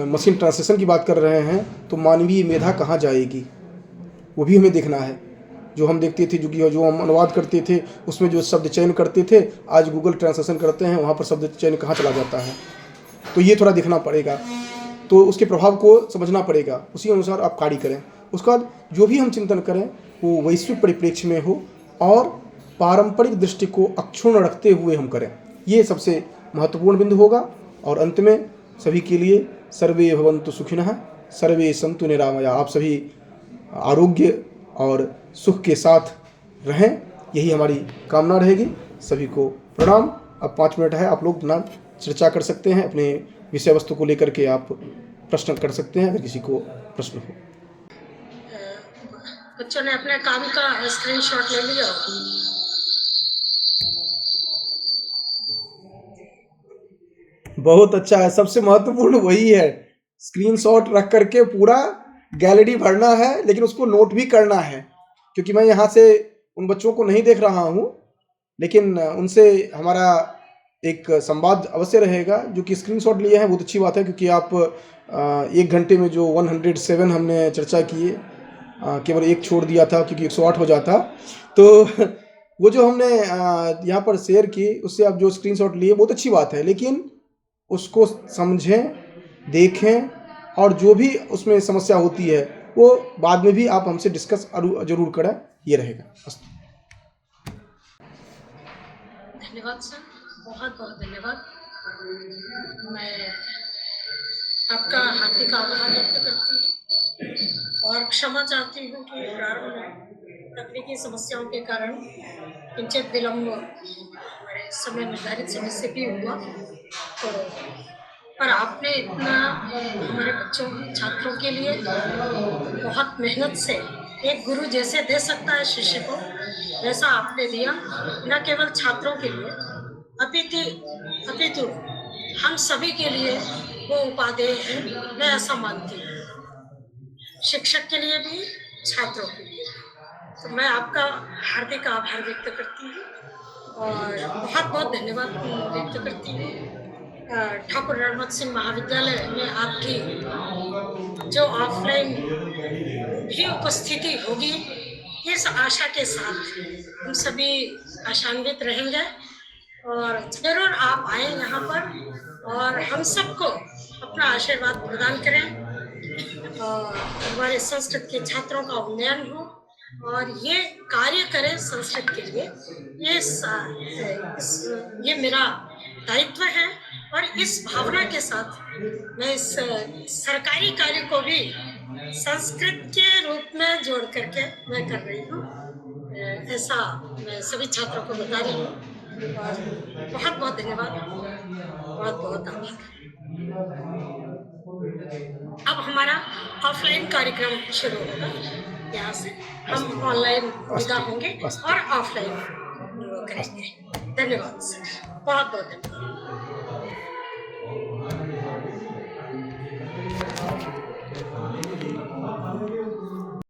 मशीन ट्रांसलेशन की बात कर रहे हैं तो मानवीय मेधा कहाँ जाएगी, वो भी हमें देखना है। जो हम देखते थे, जो हम अनुवाद करते थे उसमें जो शब्द चयन करते थे, आज गूगल ट्रांसलेशन करते हैं, वहाँ पर शब्द चयन कहाँ चला जाता है। तो ये थोड़ा देखना पड़ेगा, तो उसके प्रभाव को समझना पड़ेगा, उसी अनुसार आप कार्य करें। उसके बाद जो भी हम चिंतन करें वो वैश्विक परिप्रेक्ष्य में हो और पारंपरिक दृष्टि को अक्षुण्ण रखते हुए हम करें। ये सबसे महत्वपूर्ण बिंदु होगा। और अंत में सभी के लिए सर्वे भवन्तु सुखिनः सर्वे सन्तु निरामया। आप सभी आरोग्य और सुख के साथ रहें, यही हमारी कामना रहेगी। सभी को प्रणाम। अब 5 मिनट है, आप लोग अपना चर्चा कर सकते हैं, अपने विषय वस्तु को लेकर के आप प्रश्न कर सकते हैं अगर किसी को प्रश्न हो। बच्चों ने अपने काम का स्क्रीनशॉट ले लिया। बहुत अच्छा है, सबसे महत्वपूर्ण वही है। स्क्रीनशॉट रख करके पूरा गैलरी भरना है, लेकिन उसको नोट भी करना है। क्योंकि मैं यहाँ से उन बच्चों को नहीं देख रहा हूँ, लेकिन उनसे हमारा एक संवाद अवश्य रहेगा। जो कि स्क्रीनशॉट लिए हैं बहुत अच्छी बात है, क्योंकि आप 1 घंटे में जो 107 हमने चर्चा किए, केवल एक छोड़ दिया था क्योंकि 108 हो जाता। तो वो जो हमने यहाँ पर शेयर की, उससे आप जो स्क्रीनशॉट लिए बहुत अच्छी बात है, लेकिन उसको समझें, देखें, और जो भी उसमें समस्या होती है वो बाद में भी आप हमसे डिस्कस जरूर करें, ये रहेगा। अस्तु। धन्यवाद सर, बहुत बहुत धन्यवाद। मैं आपका हार्दिक आभार व्यक्त करती हूँ और क्षमा चाहती हूँ कि प्रारंभ में तकनीकी समस्याओं के कारण किंचित विलम्ब हमारे समय निर्धारित समय से भी हुआ। तो पर आपने इतना हमारे बच्चों छात्रों के लिए बहुत मेहनत से, एक गुरु जैसे दे सकता है शिष्य को, वैसा आपने दिया। न केवल छात्रों के लिए अपितु हम सभी के लिए वो उपादेय है, मैं ऐसा मानती हूँ, शिक्षक के लिए भी, छात्रों के लिए। तो मैं आपका हार्दिक आभार व्यक्त करती हूँ और बहुत बहुत धन्यवाद व्यक्त करती हूँ ठाकुर रणमत सिंह महाविद्यालय में आपकी जो ऑफलाइन भी उपस्थिति होगी, इस आशा के साथ हम सभी आशान्वित रहेंगे और जरूर आप आए यहाँ पर और हम सबको अपना आशीर्वाद प्रदान करें और हमारे संस्कृत के छात्रों का उन्नयन हो और ये कार्य करें संस्कृत के लिए। ये मेरा दायित्व है और इस भावना के साथ मैं इस सरकारी कार्य को भी संस्कृत के रूप में जोड़ करके मैं कर रही हूँ। ऐसा मैं सभी छात्रों को बता रही हूँ और बहुत बहुत धन्यवाद, बहुत बहुत आभार। अब हमारा ऑफलाइन कार्यक्रम शुरू होगा, यहाँ से हम ऑनलाइन विदा होंगे और ऑफलाइन करेंगे। धन्यवाद सर, बहुत बहुत धन्यवाद।